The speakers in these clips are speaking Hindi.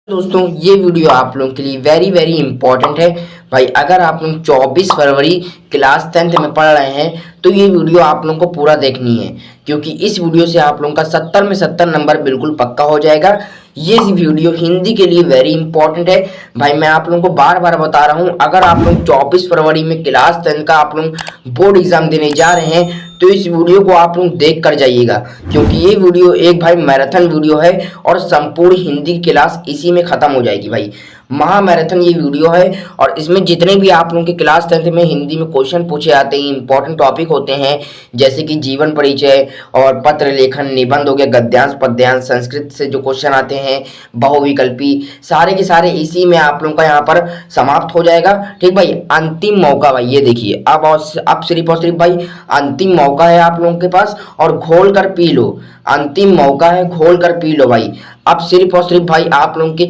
दोस्तों ये वीडियो आप लोगों के लिए वेरी इंपॉर्टेंट है भाई। अगर आप लोग 24 फरवरी क्लास 10th में पढ़ रहे हैं तो ये वीडियो आप लोगों को पूरा देखनी है, क्योंकि इस वीडियो से आप लोगों का 70 में 70 नंबर बिल्कुल पक्का हो जाएगा। ये वीडियो हिंदी के लिए वेरी इंपॉर्टेंट है भाई। मैं आप लोगों को बार बार बता रहा हूँ, अगर आप लोग 24 फरवरी में क्लास 10 का आप लोग बोर्ड एग्जाम देने जा रहे हैं तो इस वीडियो को आप लोग देख कर जाइएगा, क्योंकि ये वीडियो एक भाई मैराथन वीडियो है और संपूर्ण हिंदी क्लास इसी में खत्म हो जाएगी भाई। महा मैराथन ये वीडियो है और इसमें जितने भी आप लोगों के क्लास 10th में हिंदी में क्वेश्चन पूछे आते हैं, इंपॉर्टेंट टॉपिक होते हैं, जैसे कि जीवन परिचय और पत्र लेखन, निबंध हो गया, गद्यांश पद्यांश, संस्कृत से जो क्वेश्चन आते हैं, बहुविकल्पी, सारे के सारे इसी में आप लोगों का यहाँ पर समाप्त हो जाएगा। ठीक भाई, अंतिम मौका भाई, ये देखिए अब सिर्फ और सिर्फ भाई अंतिम मौका है आप लोगों के पास, और घोल कर पी लो। अंतिम मौका है, घोल कर पी लो भाई। अब सिर्फ और सिर्फ भाई आप लोगों के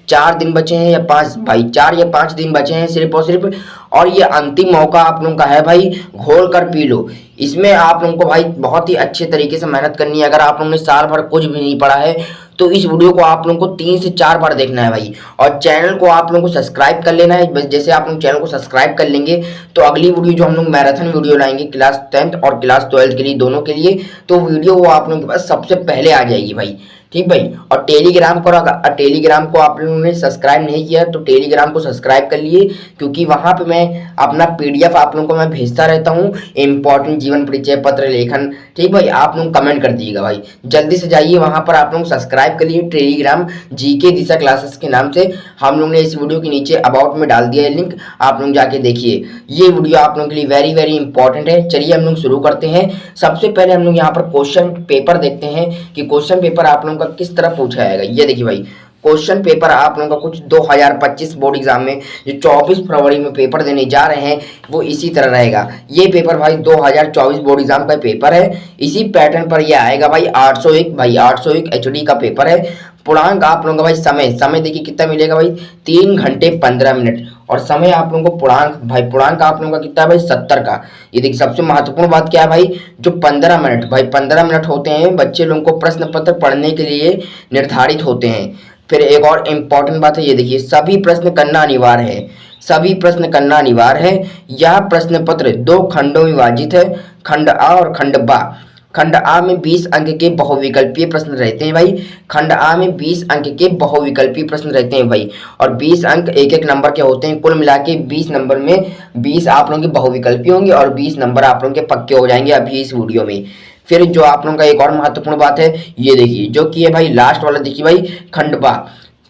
4 दिन बचे हैं या 5 भाई, 4 या 5 दिन बचे हैं सिर्फ और सिर्फ, और ये अंतिम मौका आप लोगों का है भाई, घोल कर पी लो। इसमें आप लोगों को भाई बहुत ही अच्छे तरीके से मेहनत करनी है। अगर आप लोगों ने साल भर कुछ भी नहीं पढ़ा है तो इस वीडियो को आप लोगों को 3 से 4 बार देखना है भाई, और चैनल को आप लोगों को सब्सक्राइब कर लेना है। बस जैसे आप लोग चैनल को सब्सक्राइब कर लेंगे तो अगली वीडियो जो हम लोग मैराथन वीडियो लाएंगे क्लास 10th और क्लास 12th के लिए, दोनों के लिए, तो वीडियो वो आप लोगों के पास सबसे पहले आ जाएगी भाई। ठीक भाई, और टेलीग्राम को आप लोगों ने सब्सक्राइब नहीं किया तो टेलीग्राम को सब्सक्राइब कर लिए, क्योंकि वहां पे मैं अपना पीडीएफ आप लोगों को मैं भेजता रहता हूँ, इंपॉर्टेंट जीवन परिचय, पत्र लेखन। ठीक भाई, आप लोग कमेंट कर दीजिएगा भाई, जल्दी से जाइए वहां पर, आप लोग सब्सक्राइब कर लिए टेलीग्राम जीके दिशा क्लासेस के नाम से। हम लोग ने इस वीडियो के नीचे अबाउट में डाल दिया है लिंक, आप लोग जाके देखिए। ये वीडियो आप लोगों के लिए वेरी इंपॉर्टेंट है। चलिए हम लोग शुरू करते हैं। सबसे पहले हम लोग यहाँ पर क्वेश्चन पेपर देखते हैं कि क्वेश्चन पेपर आप लोगों का किस तरह पूछा जाएगा। ये देखिए भाई, क्वेश्चन पेपर आप लोगों का कुछ 2025 बोर्ड एग्जाम में जो 24 फरवरी में पेपर देने जा रहे हैं वो इसी तरह रहेगा। ये पेपर भाई 2024 बोर्ड एग्जाम का पेपर है, इसी पैटर्न पर ये आएगा भाई। 801 भाई, 801 एचडी का पेपर है। पूर्णांक आप लोगों का भाई, समय देखिए कितना मिलेगा भाई, 3 घंटे 15 मिनट, और समय आप लोगों को पूर्णांक आप लोगों का कितना है भाई, 70 का। ये देखिए सबसे महत्वपूर्ण बात क्या है भाई, जो 15 मिनट भाई, 15 मिनट होते हैं बच्चे लोगों को प्रश्न पत्र पढ़ने के लिए निर्धारित होते हैं। फिर एक और इम्पॉर्टेंट बात है, ये देखिए सभी प्रश्न करना अनिवार्य है, सभी प्रश्न करना अनिवार्य है। यह प्रश्न पत्र 2 खंडों में विभाजित है, खंड आ और खंड बा। खंड आ में 20 अंक के बहुविकल्पीय प्रश्न रहते हैं भाई, खंड आ में 20 अंक के बहुविकल्पीय प्रश्न रहते हैं भाई, और 20 अंक एक नंबर के होते हैं। कुल मिला के 20 नंबर में 20 आप लोगों के बहुविकल्पीय होंगे और 20 नंबर आप लोगों के पक्के हो जाएंगे अभी इस वीडियो में। फिर जो आप लोगों का एक और महत्वपूर्ण बात है, ये देखिए जो कि है भाई लास्ट वाला, देखिए भाई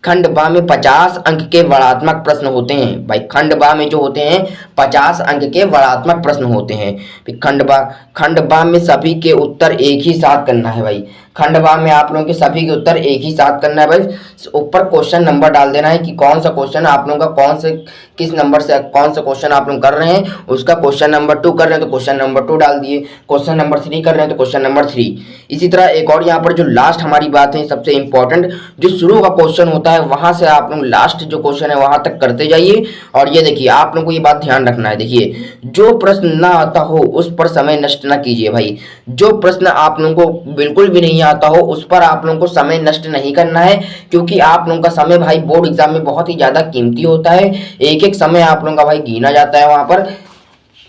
खंड बा में 50 अंक के वर्णात्मक प्रश्न होते हैं भाई। खंड बा में जो होते हैं 50 अंक के वर्णात्मक प्रश्न होते हैं। खंड बा में सभी के उत्तर एक ही साथ करना है भाई। खंड बा में आप लोगों के सभी के उत्तर एक ही साथ करना है भाई। ऊपर क्वेश्चन नंबर डाल देना है कि कौन सा क्वेश्चन आप लोगों का किस नंबर से कौन सा क्वेश्चन आप लोग कर रहे हैं, उसका क्वेश्चन नंबर 2 कर रहे हैं तो क्वेश्चन नंबर 2 डाल दिए, क्वेश्चन नंबर 3 कर रहे हैं तो क्वेश्चन नंबर 3। इसी तरह एक और यहाँ पर जो लास्ट हमारी बात है सबसे इंपॉर्टेंट, जो शुरू का क्वेश्चन होता है वहां से आप लोग लास्ट जो क्वेश्चन है वहां तक करते जाइए। और ये देखिए आप लोगों को ये बात ध्यान रखना है, देखिए जो प्रश्न ना आता हो उस पर समय नष्ट ना कीजिए भाई। जो प्रश्न आप लोगों को बिल्कुल भी नहीं आता हो उस पर आप लोगों को समय नष्ट नहीं करना है, क्योंकि आप लोगों का समय भाई बोर्ड एग्जाम में बहुत ही ज्यादा कीमती होता है। एक समय आप लोगों का भाई गिना जाता है, वहां पर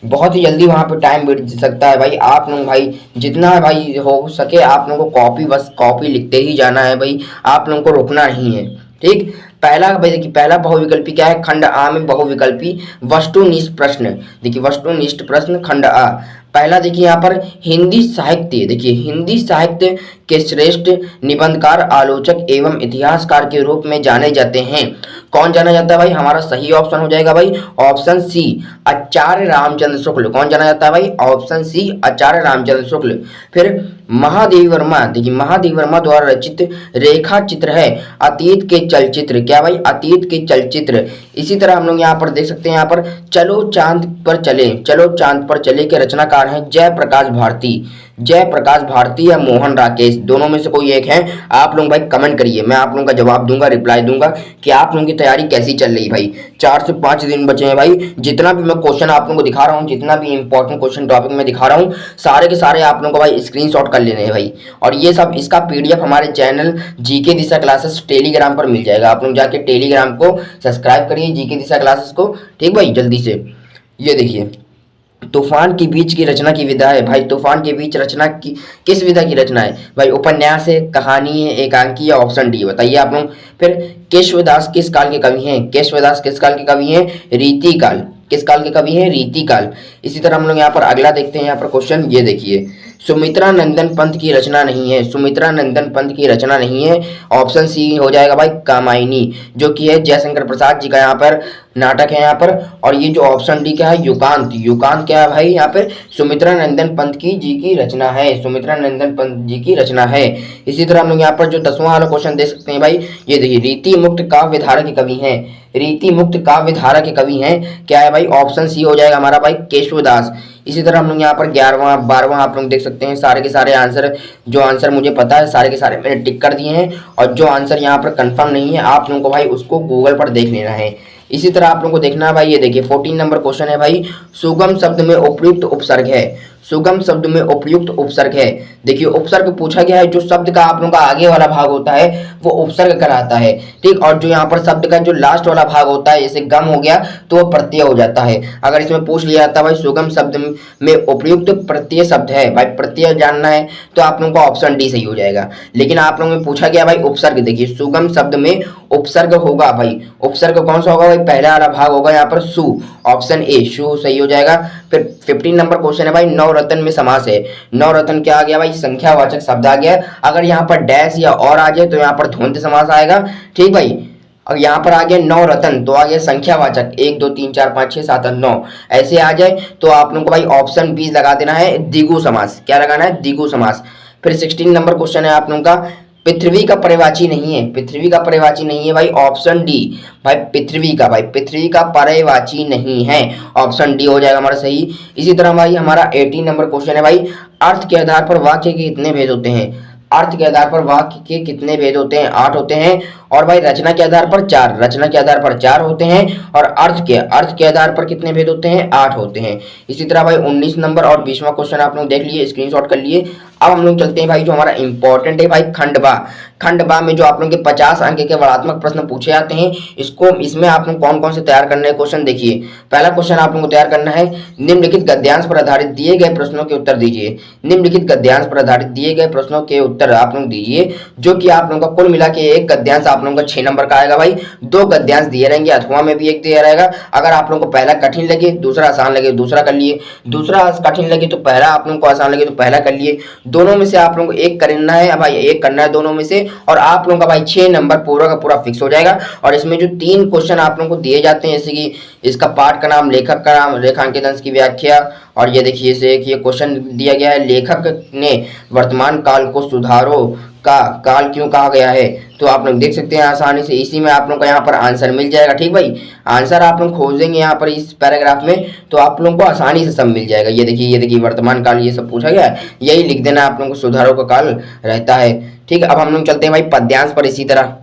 बहुत ही जल्दी वहां पे टाइम बीत सकता है भाई। आप लोग भाई जितना भाई हो सके आप लोगों को बस कॉपी लिखते ही जाना है भाई, आप लोगों को रुकना नहीं है। ठीक, पहला भाई देखिए, पहला बहुविकल्पी क्या है, खंड आ में बहुविकल्पी वस्तुनिष्ठ प्रश्न। देखिए वस्तुनिष्ठ प्रश्न खंड आ। पहला देखिए यहाँ पर हिंदी साहित्य, देखिए हिंदी साहित्य के श्रेष्ठ निबंधकार, आलोचक एवं इतिहासकार के रूप में जाने जाते हैं। कौन जाना जाता है भाई, हमारा सही ऑप्शन हो जाएगा भाई ऑप्शन सी, आचार्य रामचंद्र शुक्ल। कौन जाना जाता है भाई, ऑप्शन सी, आचार्य रामचंद्र शुक्ल। फिर महादेवी वर्मा, देखिए महादेवी वर्मा द्वारा रचित रेखा चित्र है अतीत के चलचित्र। क्या भाई, अतीत के चलचित्र। इसी तरह हम लोग यहाँ पर देख सकते हैं, यहाँ पर चलो चांद पर चले के रचनाकार हैं जय प्रकाश भारती या मोहन राकेश, दोनों में से कोई एक है। आप लोग भाई कमेंट करिए, मैं आप लोगों का जवाब दूंगा, रिप्लाई दूंगा कि आप लोगों की तैयारी कैसी चल रही भाई। 4 से 5 दिन बचे हैं भाई। जितना भी मैं क्वेश्चन आप लोगों को दिखा रहा हूँ, जितना भी इंपॉर्टेंट क्वेश्चन टॉपिक में दिखा रहा हूँ, सारे के सारे आप लोगों को भाई स्क्रीनशॉट कर लेने हैं भाई। और ये सब इसका पीडीएफ हमारे चैनल जीके दिशा क्लासेस टेलीग्राम पर मिल जाएगा। आप लोग जाके टेलीग्राम को सब्सक्राइब करिए जीके दिशा क्लासेस को, ठीक भाई, जल्दी से। ये देखिए, तूफान के बीच की रचना की विधा है भाई। तूफान के बीच रचना की किस विधा की रचना है भाई? उपन्यास है, कहानी है, एकांकी या ऑप्शन डी बताइए आप लोग। फिर केशवदास किस काल के कवि हैं? केशवदास किस काल के कवि हैं? रीतिकाल। किस काल के कवि हैं? रीतिकाल। इसी तरह हम लोग यहाँ पर अगला देखते हैं। यहाँ पर क्वेश्चन ये देखिए, सुमित्रा नंदन पंत की रचना नहीं है। सुमित्रा नंदन पंत की रचना नहीं है। ऑप्शन सी हो जाएगा भाई कामायनी, जो कि है जयशंकर प्रसाद जी का यहाँ पर नाटक है यहाँ पर। और ये जो ऑप्शन डी क्या है? युगांत। युगांत क्या है भाई? यहाँ पे सुमित्रा नंदन पंत की जी की रचना है। सुमित्रा नंदन पंत जी की रचना है। इसी तरह हम लोग यहाँ पर जो 10वां वाला क्वेश्चन देख सकते हैं भाई, ये देखिए, रीति मुक्त काव्य धारा के कवि हैं। रीति मुक्त काव्य धारा के कवि हैं, क्या है भाई? ऑप्शन सी हो जाएगा हमारा भाई केशवदास। इसी तरह हम लोग यहाँ पर 11वां 12वां आप लोग देख सकते हैं। सारे के सारे आंसर, जो आंसर मुझे पता है सारे के सारे मैंने टिक कर दिए हैं, और जो आंसर यहाँ पर कंफर्म नहीं है आप लोगों को भाई उसको गूगल पर देख लेना है। इसी तरह आप लोगों को देखना है भाई, ये देखिए 14 नंबर क्वेश्चन है भाई, सुगम शब्द में उपयुक्त उपसर्ग है। सुगम शब्द में उपयुक्त उपसर्ग है। देखिए उपसर्ग पूछा गया है, जो शब्द का आप लोगों का आगे वाला भाग होता है वो उपसर्ग कराता है, ठीक। और जो यहाँ पर शब्द का जो लास्ट वाला भाग होता है, जैसे गम हो गया तो वो प्रत्यय हो जाता है। अगर इसमें पूछ लिया जाता है भाई सुगम शब्द में उपयुक्त प्रत्यय शब्द है, भाई प्रत्यय जानना है तो आप लोगों का ऑप्शन डी सही हो जाएगा। लेकिन आप लोगों में पूछा गया भाई उपसर्ग, देखिए सुगम शब्द में उपसर्ग होगा भाई। उपसर्ग कौन सा होगा भाई? पहला वाला भाग होगा यहाँ पर सु, ऑप्शन ए सु सही हो जाएगा। फिर 15 नंबर क्वेश्चन है भाई, नवरत्न में समास है। नवरत्न क्या आ गया भाई? संख्यावाचक शब्द आ गया। अगर यहाँ पर डैश या और आ जाए तो यहाँ पर द्वंद्व समास आएगा, ठीक भाई। अब यहाँ पर आ गया नवरत्न तो आ गया संख्यावाचक, 1 2 3 4 5 6 7 8 9 ऐसे आ जाए तो आप लोगों को भाई ऑप्शन बी लगा देना है, द्विगु समास। क्या लगाना है? द्विगु समास। फिर 16 नंबर क्वेश्चन है आप लोगों का, पृथ्वी का पर्यायवाची नहीं है। पृथ्वी का पर्यायवाची नहीं है भाई, ऑप्शन डी भाई पृथ्वी का, भाई पृथ्वी का पर्यायवाची नहीं है, ऑप्शन डी हो जाएगा हमारा सही। इसी तरह भाई हमारा 18 नंबर क्वेश्चन है भाई, अर्थ के आधार पर वाक्य के कितने भेद होते हैं? अर्थ के आधार पर वाक्य के कितने भेद होते हैं? 8 होते हैं। और भाई रचना के आधार पर 4, रचना के आधार पर 4 होते हैं। और अर्थ के आधार पर कितने भेद होते हैं? 8 होते हैं। इसी तरह भाई 19 नंबर और 20वां क्वेश्चन आप लोग देख लिए, स्क्रीनशॉट कर लिए। अब हम लोग चलते हैं भाई जो हमारा इंपॉर्टेंट है भाई खंडवा। खंडवा में जो आप लोगों के 50 अंक के वर्णात्मक प्रश्न पूछे जाते हैं, इसमें आप लोग कौन कौन से तैयार करने हैं क्वेश्चन देखिए। पहला क्वेश्चन आप लोगों को तैयार करना है, निम्नलिखित गद्यांश पर आधारित दिए गए प्रश्नों के उत्तर दीजिए। निम्नलिखित गद्यांश पर आधारित दिए गए प्रश्नों के उत्तर आप लोग दीजिए, जो कि आप लोगों का कुल मिला के एक गद्यांश आप लोगों का 6 नंबर का आएगा भाई। 2 गद्यांश दिए रहेंगे, अथवा में भी एक दिया रहेगा। अगर आप लोगों को पहला कठिन लगे, दूसरा आसान लगे, दूसरा कर लिए। दूसरा कठिन लगे तो पहला, आप लोगों को आसान लगे तो पहला कर लिए। दोनों में से आप लोगों को एक करना है भाई, एक करना है दोनों में से, और आप लोगों का भाई 6 नंबर पूरा का पूरा फिक्स हो जाएगा। और इसमें जो 3 क्वेश्चन आप लोगों को दिए जाते हैं, जैसे कि इसका पाठ का नाम, लेखक का नाम, रेखांकित अंश की व्याख्या, और ये देखिए इसे एक ये क्वेश्चन दिया गया है, लेखक ने वर्तमान काल को सुधारो का काल क्यों कहा गया है? तो आप लोग देख सकते हैं आसानी से, इसी में आप लोग का यहाँ पर आंसर मिल जाएगा, ठीक भाई। आंसर आप लोग खोजेंगे यहाँ पर इस पैराग्राफ में तो आप लोगों को आसानी से सब मिल जाएगा। ये देखिए वर्तमान काल ये सब पूछा गया है, यही लिख देना आप लोगों को, सुधारो का काल रहता है, ठीक। अब हम लोग चलते हैं भाई पद्यांश पर। इसी तरह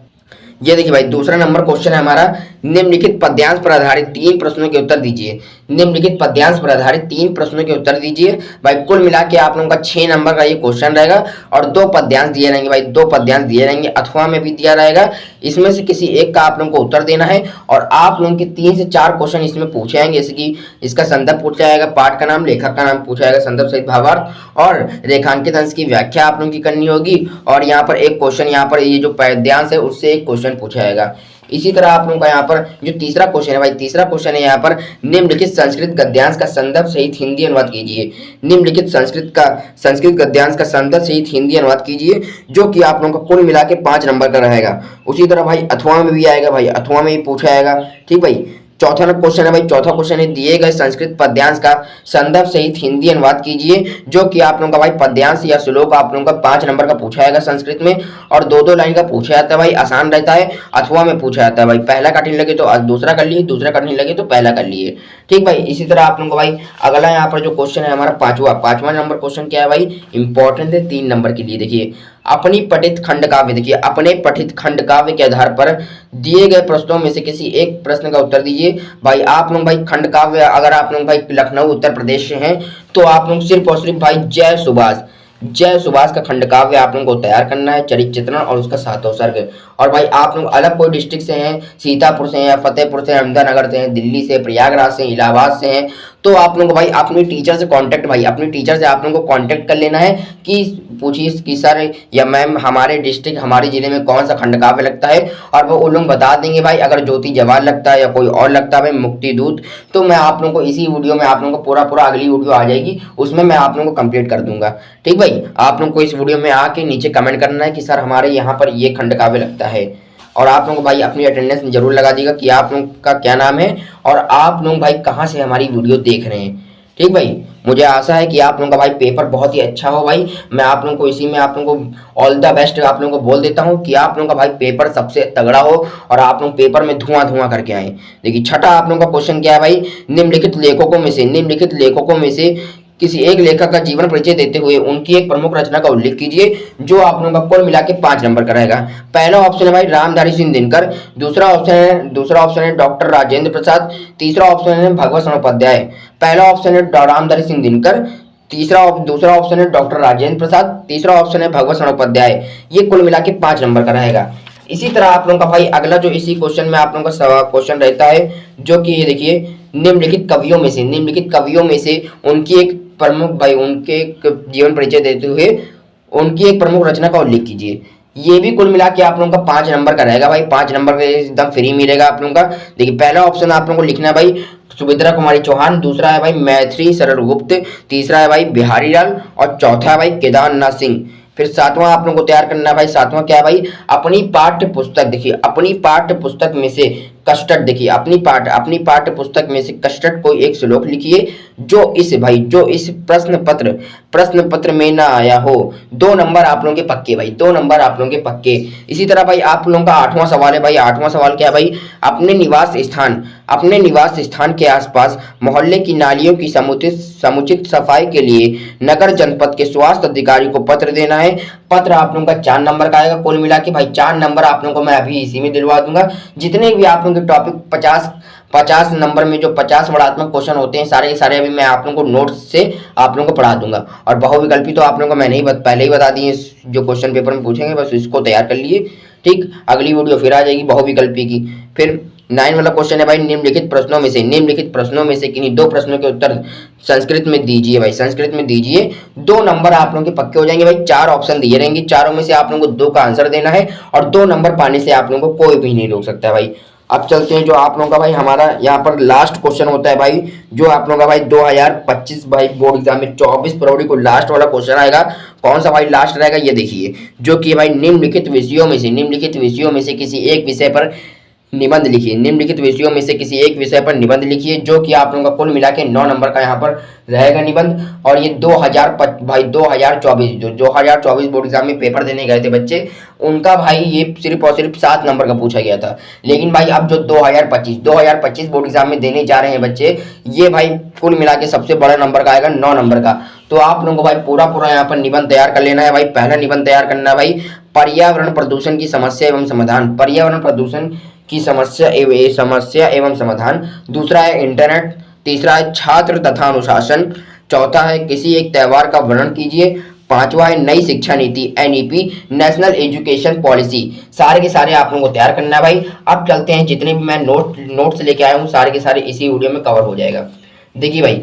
ये देखिए भाई दूसरा नंबर क्वेश्चन है हमारा, निम्नलिखित पद्यांश पर आधारित 3 प्रश्नों के उत्तर दीजिए। निम्नलिखित पद्यांश पर आधारित 3 प्रश्नों के उत्तर दीजिए भाई। कुल मिला के आप लोगों का 6 नंबर का ये क्वेश्चन रहेगा, और 2 पद्यांश दिए रहेंगे भाई, 2 पद्यांश दिए रहेंगे, अथवा में भी दिया रहेगा। इसमें से किसी एक का आप लोगों को उत्तर देना है, और आप लोगों के 3 से 4 क्वेश्चन इसमें पूछे जाएंगे, जैसे कि इसका संदर्भ पूछा जाएगा, पाठ का नाम, लेखक का नाम पूछा जाएगा, संदर्भ सहित भावार्थ, और रेखांकित अंश की व्याख्या आप लोगों की करनी होगी। और यहाँ पर एक क्वेश्चन, यहाँ पर ये जो पद्यांश है उससे एक क्वेश्चन पूछा जाएगा। इसी तरह आप लोगों का यहाँ पर जो तीसरा क्वेश्चन है भाई, तीसरा क्वेश्चन है यहाँ पर, निम्नलिखित संस्कृत गद्यांश का संदर्भ सहित हिंदी अनुवाद कीजिए। निम्नलिखित संस्कृत गद्यांश का संदर्भ सहित हिंदी अनुवाद कीजिए, जो कि आप लोगों का कुल मिला के 5 नंबर का रहेगा। उसी तरह भाई अथवा में भी आएगा भाई, अथवा में भी पूछा जाएगा, ठीक भाई। चौथा क्वेश्चन है भाई, चौथा क्वेश्चन है, दिए गए संस्कृत पद्यांश का संदर्भ सहित हिंदी अनुवाद कीजिए, जो कि आप लोगों का भाई पद्यांश या श्लोक आप लोगों का 5 नंबर का पूछा जाएगा संस्कृत में, और 2-2 लाइन का पूछा जाता है भाई, आसान रहता है। अथवा में पूछा जाता है भाई, पहला कठिन लगे तो दूसरा कर लिए, दूसरा कठिन लगे तो पहला कर लिए, ठीक भाई। इसी तरह आप लोगों को भाई अगला यहाँ पर जो क्वेश्चन है हमारा पांचवा नंबर क्वेश्चन क्या है भाई, इंपॉर्टेंट है 3 नंबर के लिए। देखिए अपनी पठित खंड काव्य, देखिए अपने पठित खंड काव्य के आधार पर दिए गए प्रश्नों में से किसी एक प्रश्न का उत्तर दीजिए भाई। आप लोग भाई खंड काव्य, अगर आप लोग भाई लखनऊ उत्तर प्रदेश से हैं तो आप लोग सिर्फ और सिर्फ भाई जय सुभाष, जय सुभाष का खंडकाव्य आप लोगों को तैयार करना है, चरित्र चित्रण और उसका सातों सर्ग। और भाई आप लोग अलग कोई डिस्ट्रिक्ट से हैं, सीतापुर से हैं, फतेहपुर से, अहमदनगर से हैं, दिल्ली से, प्रयागराज से, इलाहाबाद से हैं, तो आप लोगों को भाई अपने टीचर से कांटेक्ट भाई अपने टीचर से आप लोगों को कांटेक्ट कर लेना है कि पूछिए कि सर या मैम हमारे डिस्ट्रिक्ट हमारे जिले में कौन सा खंडकाव्य लगता है, और वो लोग बता देंगे भाई। अगर ज्योति जवाहर लगता है या कोई और लगता है भाई मुक्ति दूत, तो मैं आप लोगों को इसी वीडियो में आप लोगों को पूरा अगली वीडियो आ जाएगी, उसमें मैं आप लोगों को कंप्लीट कर दूंगा। ठीक भाई, आप लोगों को इस वीडियो में आके नीचे कमेंट करना है कि सर हमारे यहाँ पर ये खंडकाव्य लगता है, और आप लोग भाई अपनी अटेंडेंस जरूर लगा दीजिएगा कि आप लोग का क्या नाम है और आप लोग भाई कहाँ से हमारी वीडियो देख रहे हैं। ठीक भाई, मुझे आशा है कि आप लोगों का भाई पेपर बहुत ही अच्छा हो भाई। मैं आप लोगों को इसी में आप लोगों को ऑल द बेस्ट आप लोगों को बोल देता हूं कि आप लोगों का भाई पेपर सबसे तगड़ा हो और आप लोग पेपर में धुआं करके आए। देखिए छठा आप लोगों का क्वेश्चन क्या है भाई, निम्नलिखित लेखकों में से किसी एक लेखक का जीवन परिचय देते हुए उनकी एक प्रमुख रचना का उल्लेख कीजिए, जो आप लोगों का कुल मिला के 5 नंबर का रहेगा। पहला ऑप्शन है भाई रामधारी सिंह दिनकर, दूसरा ऑप्शन है डॉक्टर राजेंद्र प्रसाद, तीसरा ऑप्शन है भगवत सणोपाध्याय। पहला ऑप्शन है रामधारी सिंह दिनकर, दूसरा ऑप्शन है डॉक्टर राजेंद्र प्रसाद, तीसरा ऑप्शन है भगवत सणोपाध्याय। ये कुल मिला के 5 नंबर का रहेगा। इसी तरह आप लोगों का भाई अगला जो इसी क्वेश्चन में आप लोगों का क्वेश्चन रहता है, जो कि ये देखिए निम्नलिखित कवियों में से उनकी एक प्रमुख भाई उनके जीवन परिचय देते हुए उनकी एक प्रमुख रचना का उल्लेख कीजिए। ये भी कुल मिला के आप लोगों का 5 नंबर का रहेगा भाई। 5 नंबर का एकदम फ्री मिलेगा आप लोगों का। देखिए पहला ऑप्शन आप लोगों को लिखना है भाई सुभद्रा कुमारी चौहान, दूसरा है भाई मैथिली शरण गुप्त, तीसरा है भाई बिहारी लाल और चौथा है भाई केदारनाथ सिंह। फिर सातवां आप लोगों को तैयार करना है भाई। सातवां क्या है भाई, अपनी पाठ्य पुस्तक देखिए अपनी पाठ्य पुस्तक में से कस्टर्ड देखिए अपनी पाठ्य पुस्तक में से कस्टर्ड कोई एक श्लोक लिखिए जो इस प्रश्न पत्र में ना आया हो। 2 नंबर आप लोगों के पक्के भाई, 2 नंबर आप लोगों के पक्के। इसी तरह भाई आप लोगों का 8वां सवाल है भाई। 8वां सवाल क्या है भाई, अपने निवास स्थान के आसपास मोहल्ले की नालियों की समुचित सफाई के लिए नगर जनपद के स्वास्थ्य अधिकारी को पत्र देना है। पत्र आप लोगों का 4 नंबर का आएगा। कुल मिला के भाई 4 नंबर आप लोगों को मैं अभी इसी में दिलवा दूंगा। जितने भी आप लोगों के टॉपिक 50 नंबर में जो 50 वर्णात्मक क्वेश्चन होते हैं सारे के सारे अभी मैं आप लोगों को नोट्स से आप लोगों को पढ़ा दूंगा। और बहुविकल्पी तो आप लोगों को मैंने ही पहले ही बता दिए, जो क्वेश्चन पेपर में पूछेंगे बस इसको तैयार कर लिए। ठीक, अगली वीडियो फिर आ जाएगी बहुविकल्पी की। फिर 9 वाला क्वेश्चन है भाई, निम्नलिखित प्रश्नों में से किन्हीं 2 प्रश्नों के उत्तर संस्कृत में दीजिए भाई। संस्कृत में दीजिए। 2 नंबर आप लोगों के पक्के हो जाएंगे भाई। 4 ऑप्शन दिए रहेंगे, चारों में से आप लोगों को 2 का आंसर देना है और 2 नंबर पाने से आप लोगों को कोई भी नहीं रोक सकता है भाई। अब चलते हैं जो आप लोगों का भाई हमारा यहाँ पर लास्ट क्वेश्चन होता है भाई, जो आप लोगों का भाई 2025 भाई बोर्ड एग्जाम में 24 फरवरी को लास्ट वाला क्वेश्चन आएगा। कौन सा भाई लास्ट रहेगा ये देखिए, जो कि भाई निम्नलिखित विषयों में से किसी एक विषय पर निबंध लिखिए। निम्नलिखित विषयों में से किसी एक विषय पर निबंध लिखिए, जो कि आप लोगों का कुल मिला के 9 नंबर का यहाँ पर रहेगा निबंध। और ये 2024 बोर्ड एग्जाम में पेपर देने गए थे बच्चे, उनका भाई ये सिर्फ और सिर्फ 7 नंबर का पूछा गया था। लेकिन भाई अब जो 2025 बोर्ड एग्जाम में देने जा रहे हैं बच्चे, ये भाई कुल मिला के सबसे बड़ा नंबर का आएगा 9 नंबर का। तो आप लोगों को भाई पूरा यहाँ पर निबंध तैयार कर लेना है भाई। पहला निबंध तैयार करना है भाई पर्यावरण प्रदूषण की समस्या एवं समाधान, पर्यावरण प्रदूषण की समस्या एवं समाधान। दूसरा है इंटरनेट, तीसरा है छात्र तथा अनुशासन, चौथा है किसी एक त्योहार का वर्णन कीजिए, 5वां है नई शिक्षा नीति NEP नेशनल एजुकेशन पॉलिसी। सारे के सारे आप लोगों को तैयार करना है भाई। अब चलते हैं, जितने भी मैं नोट्स लेके आया हूँ सारे के सारे इसी वीडियो में कवर हो जाएगा। देखिए भाई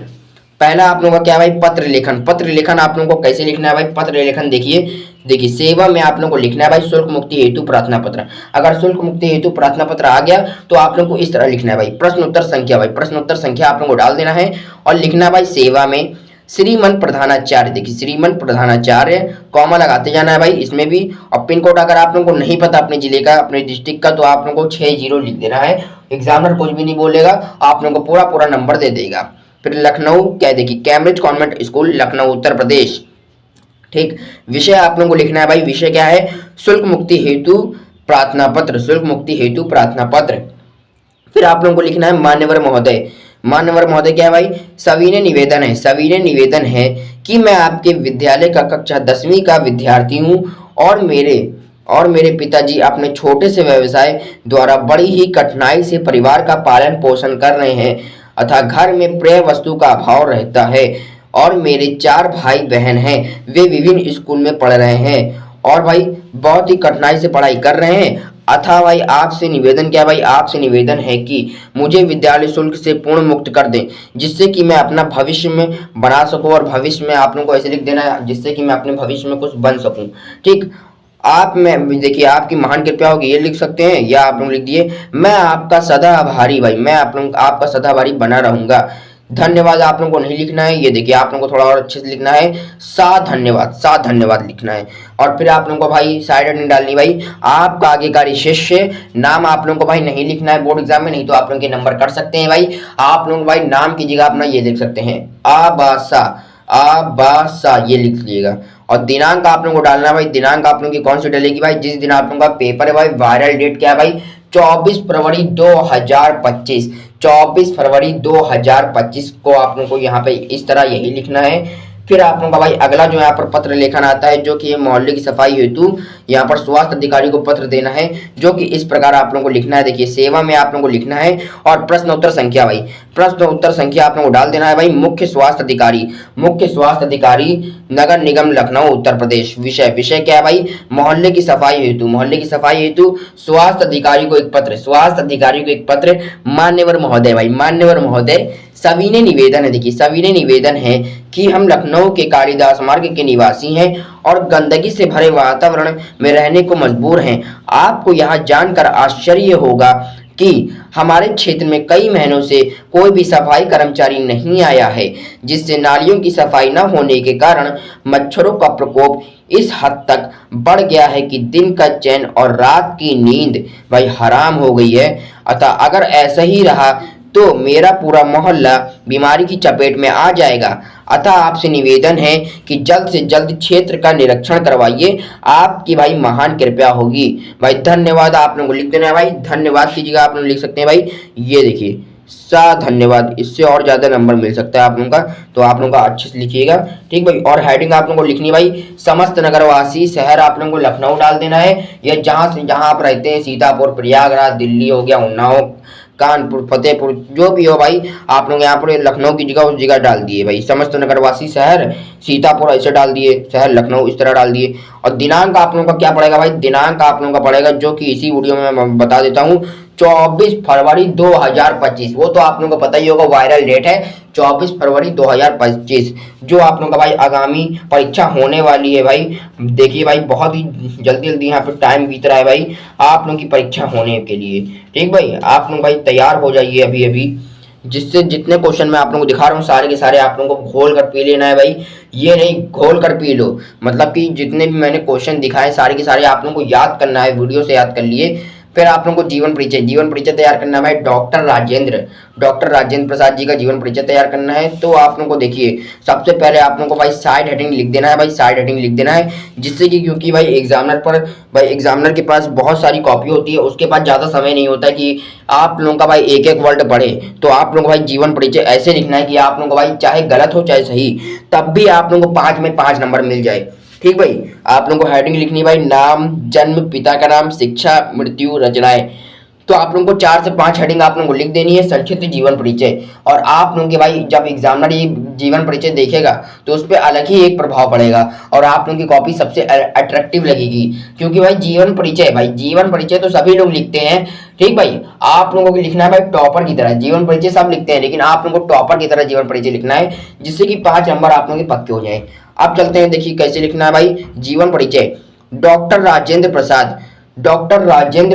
पहला आप लोगों का क्या है भाई, पत्र लेखन आप लोगों को कैसे लिखना है भाई। पत्र लेखन देखिए सेवा में आप लोगों को लिखना है भाई शुल्क मुक्ति हेतु प्रार्थना पत्र। अगर शुल्क मुक्ति हेतु प्रार्थना पत्र आ गया तो आप लोगों को इस तरह लिखना है भाई, प्रश्नोत्तर संख्या आप लोगों को डाल देना है और लिखना है भाई सेवा में श्रीमन प्रधानाचार्य। देखिए श्रीमन प्रधानाचार्य कॉमा लगाते जाना है भाई इसमें भी। और पिन कोड अगर आप लोगों को नहीं पता अपने जिले का अपने डिस्ट्रिक्ट का, तो आप लोगों को 60 लिख देना है। एग्जामिनर कुछ भी नहीं बोलेगा, आप लोगों को पूरा नंबर दे देगा। फिर लखनऊ क्या देखिए Cambridge convent school Lucknow Uttar Pradesh. ठीक, विषय आप लोगों को लिखना है भाई, विषय क्या है, शुल्क मुक्ति हेतु प्रार्थना पत्र। फिर आप लोगों को लिखना है मान्यवर महोदय क्या है भाई, सविनय निवेदन है कि मैं आपके विद्यालय का कक्षा 10वीं का विद्यार्थी हूँ और मेरे पिताजी अपने छोटे से व्यवसाय द्वारा बड़ी ही कठिनाई से परिवार का पालन पोषण कर रहे हैं अतः घर में प्रिय वस्तु का अभाव रहता है और मेरे 4 भाई बहन हैं, वे विभिन्न स्कूल में पढ़ रहे हैं और भाई बहुत ही कठिनाई से पढ़ाई कर रहे हैं। अतः भाई आपसे निवेदन क्या भाई, आपसे निवेदन है कि मुझे विद्यालय शुल्क से पूर्ण मुक्त कर दें, जिससे कि मैं अपना भविष्य में बना सकूं। और भविष्य में आप लोगों को ऐसे लिख देना है जिससे कि मैं अपने भविष्य में कुछ बन सकूं। ठीक, आप में देखिए आपकी महान कृपया होगी, ये लिख सकते हैं, या आप लोग लिख दिए मैं आपका सदा आभारी भाई, मैं आप लोग आपका सदा आभारी बना रहूंगा। धन्यवाद आप लोगों को नहीं लिखना है, ये देखिए आप लोगों को थोड़ा और अच्छे से लिखना है, साथ धन्यवाद लिखना है। और फिर आप लोगों को भाई साइड हेडिंग डालनी भाई आपका आज्ञाकारी शिष्य। नाम आप लोगों को भाई नहीं लिखना है बोर्ड एग्जाम में, नहीं तो आप लोग के नंबर कट सकते हैं भाई। आप लोग भाई नाम की जगह अपना ये लिख सकते हैं आबासा, ये लिख लीजिएगा। और दिनांक आप लोगों को डालना है भाई, दिनांक आप लोगों की कौन सी डलेगी भाई, जिस दिन आप लोगों का पेपर है भाई। वायरल डेट क्या है भाई, 24 फरवरी 2025, 24 फरवरी 2025 को आप लोगों को यहाँ पे इस तरह यही लिखना है। फिर आप लोगों का भाई अगला जो यहाँ पर पत्र लेखन आता है, जो कि मोहल्ले की सफाई हेतु यहाँ पर स्वास्थ्य अधिकारी को पत्र देना है, जो कि इस प्रकार आप लोगों को लिखना है। देखिए सेवा में आप लोगों को लिखना है। और प्रश्न उत्तर संख्या भाई, प्रश्न उत्तर संख्या आप लोगों को डाल देना है भाई। मुख्य स्वास्थ्य अधिकारी नगर निगम लखनऊ उत्तर प्रदेश। विषय क्या है भाई, मोहल्ले की सफाई हेतु स्वास्थ्य अधिकारी को एक पत्र। मान्यवर महोदय भाई, मान्यवर महोदय सविनय निवेदन है, देखिए सविनय निवेदन है कि हम लखनऊ के कालिदास मार्ग के निवासी हैं और गंदगी से भरे वातावरण में रहने को मजबूर हैं। आपको यहाँ जानकर आश्चर्य होगा कि हमारे क्षेत्र में कई महीनों से कोई भी सफाई कर्मचारी नहीं आया है, जिससे नालियों की सफाई न होने के कारण मच्छरों का प्रकोप इस हद तक बढ़ गया है कि दिन का चैन और रात की नींद भाई हराम हो गई है। अतः अगर ऐसा ही रहा तो मेरा पूरा मोहल्ला बीमारी की चपेट में आ जाएगा। अतः आपसे निवेदन है कि जल्द से जल्द क्षेत्र का निरीक्षण करवाइए, आपकी भाई महान कृपया होगी भाई। धन्यवाद आप लोगों को लिख देना है भाई, धन्यवाद की जगह आप लोग लिख सकते हैं भाई, ये देखिए धन्यवाद। इससे और ज्यादा नंबर मिल सकता है आप लोगों का, तो आप लोगों का अच्छे से लिखिएगा। ठीक भाई, और हेडिंग आप लोगों को लिखनी भाई समस्त नगरवासी। शहर आप लोगों को लखनऊ डाल देना है, या जहां आप रहते हैं, सीतापुर, प्रयागराज, दिल्ली हो गया, उन्नाव, कानपुर, फतेहपुर, जो भी हो भाई, आप लोग यहाँ पर लखनऊ की जगह उस जगह डाल दिए भाई। समस्त नगरवासी शहर सीतापुर ऐसे डाल दिए, शहर लखनऊ इस तरह डाल दिए। और दिनांक आप लोगों का क्या पड़ेगा भाई, दिनांक आप लोगों का पड़ेगा, जो कि इसी वीडियो में मैं बता देता हूँ, 24 फरवरी 2025। वो तो आप लोगों को पता ही होगा, वायरल डेट है 24 फरवरी 2025, जो आप लोगों का भाई आगामी परीक्षा होने वाली है भाई। देखिए भाई बहुत ही जल्दी यहाँ पे टाइम बीत रहा है भाई आप लोगों की परीक्षा होने के लिए। ठीक भाई, आप लोग भाई तैयार हो जाइए अभी, जिससे जितने क्वेश्चन मैं आप लोगों को दिखा रहा हूँ सारे के सारे आप लोगों को घोल कर पी लेना है भाई। ये नहीं घोल कर पी लो, मतलब कि जितने भी मैंने क्वेश्चन दिखाए सारे के सारे आप लोगों को याद करना है, वीडियो से याद कर लिए। फिर आप लोगों को जीवन परिचय तैयार करना है भाई। डॉक्टर राजेंद्र प्रसाद जी का जीवन परिचय तैयार करना है। तो आप लोगों को देखिए सबसे पहले आप लोगों को भाई साइड हेडिंग लिख देना है भाई, साइड हेडिंग लिख देना है, जिससे कि क्योंकि भाई एग्जामिनर के पास बहुत सारी कॉपी होती है, उसके पास ज़्यादा समय नहीं होता है कि आप लोगों का भाई एक एक वर्ड पढ़े। तो आप लोगों को भाई जीवन परिचय ऐसे लिखना है कि आप लोगों को भाई चाहे गलत हो चाहे सही, तब भी आप लोगों को 5 में 5 नंबर मिल जाए। ठीक भाई, आप लोगों को हेडिंग लिखनी भाई नाम, जन्म, पिता का नाम, शिक्षा, मृत्यु, रचनाएं। तो आप लोगों को 4 से 5 हेडिंग आप लोगों को लिख देनी है, संक्षिप्त जीवन परिचय। और आप लोगों के भाई जब एग्जामिनर ये जीवन परिचय देखेगा तो उस पर अलग ही एक प्रभाव पड़ेगा और आप लोगों की कॉपी सबसे अट्रैक्टिव लगेगी, क्योंकि भाई जीवन परिचय तो सभी लोग लिखते हैं। ठीक भाई, आप लोगों को लिखना है भाई टॉपर की तरह। जीवन परिचय सब लिखते हैं, लेकिन आप लोगों को टॉपर की तरह जीवन परिचय लिखना है, जिससे कि 5 नंबर आप लोगों के पक्के हो जाए। अब चलते हैं, देखिए कैसे लिखना है भाई जीवन परिचय। डॉक्टर राजेंद्र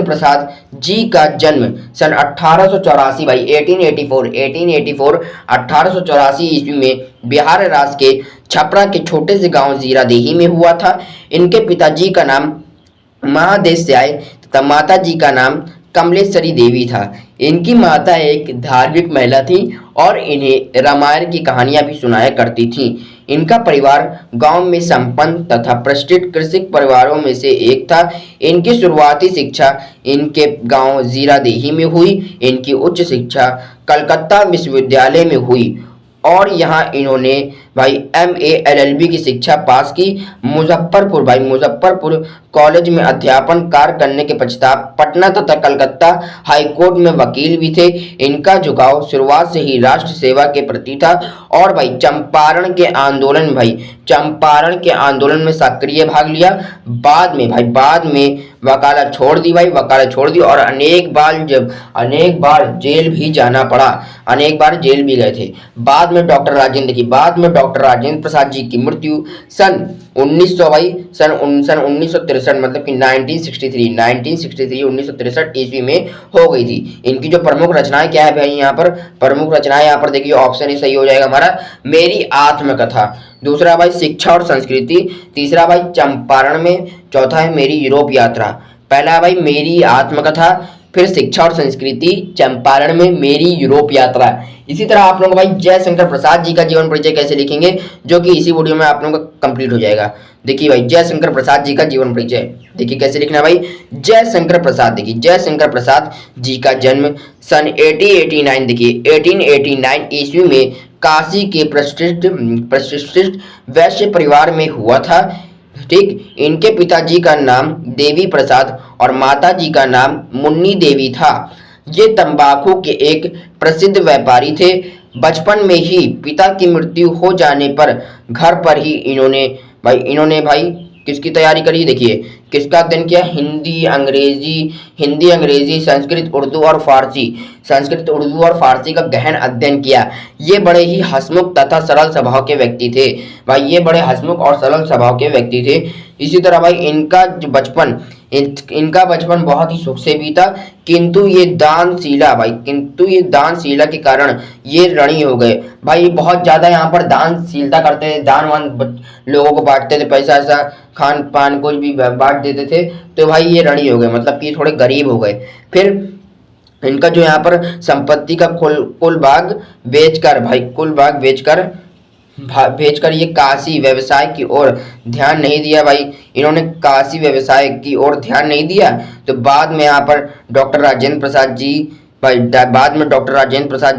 प्रसाद जी का जन्म सन 1884 भाई 1884 ईस्वी में बिहार राज्य के छपरा के छोटे से गांव जीरादेही में हुआ था। इनके पिताजी का नाम महादेश राय तथा माता जी का नाम कमलेश्वरी देवी था। इनकी माता एक धार्मिक महिला थी और इन्हें रामायण की कहानियां भी सुनाया करती थी। इनका परिवार गांव में संपन्न तथा प्रतिष्ठित कृषक परिवारों में से एक था। इनकी शुरुआती शिक्षा इनके गांव जीरादेही में हुई। इनकी उच्च शिक्षा कलकत्ता विश्वविद्यालय में हुई और यहाँ इन्होंने भाई MA LLB की शिक्षा पास की। मुजफ्फरपुर कॉलेज में अध्यापन कार्य करने के पश्चात पटना तथा कलकत्ता हाई कोर्ट में वकील भी थे। इनका झुकाव शुरुआत से ही राष्ट्र सेवा के प्रति था और भाई चंपारण के आंदोलन में सक्रिय भाग लिया। बाद में वकालत छोड़ दी और अनेक बार जेल भी जाना पड़ा, अनेक बार जेल भी गए थे। बाद में डॉक्टर राजेंद्र प्रसाद जी की मृत्यु सन 1963 मतलब कि 1963 ईस्वी में हो गई थी। इनकी जो प्रमुख रचनाएं क्या है भाई, यहाँ पर देखिए ऑप्शन ही सही हो जाएगा हमारा, मेरी आत्मकथा। दूसरा भाई शिक्षा और संस्कृति। तीसरा भाई चंपारण में। चौथा है मेरी यूरोप यात्रा। पहला भाई मेरी आत्मकथा, फिर शिक्षा और संस्कृति, चंपारण में, मेरी यूरोप यात्रा। इसी तरह आप लोगों को भाई जयशंकर प्रसाद जी का जीवन परिचय कैसे लिखेंगे, जो कि इसी वीडियो में आप लोगों का कंप्लीट हो जाएगा। देखिए भाई जयशंकर प्रसाद जी का जीवन परिचय देखिए कैसे लिखना है भाई। जयशंकर प्रसाद जी का जन्म सन 1889 ईस्वी में काशी के प्रतिष्ठित वैश्य परिवार में हुआ था। ठीक, इनके पिताजी का नाम देवी प्रसाद और माताजी का नाम मुन्नी देवी था। ये तंबाकू के एक प्रसिद्ध व्यापारी थे। बचपन में ही पिता की मृत्यु हो जाने पर घर पर ही इन्होंने भाई किसकी तैयारी करी, देखिए किसका अध्ययन किया, हिंदी अंग्रेजी संस्कृत उर्दू और फारसी का गहन अध्ययन किया। ये बड़े ही हंसमुख तथा सरल स्वभाव के व्यक्ति थे भाई, इसी तरह भाई इनका बचपन बहुत ही सुख से बीता, किंतु ये दानशीला के कारण ये ऋणी हो गए भाई। बहुत ज्यादा यहाँ पर दानशीलता करते थे, दान लोगों को बांटते थे, पैसा ऐसा खान पान कुछ भी बांट देते थे, तो भाई ये ऋणी हो गए, मतलब कि थोड़े गरीब हो गए। फिर इनका जो यहाँ पर संपत्ति का कुल भाग बेचकर ये काशी व्यवसाय की ओर ध्यान नहीं दिया भाई, इन्होंने काशी व्यवसाय की ओर ध्यान नहीं दिया। तो बाद में यहाँ पर डॉक्टर राजेंद्र प्रसाद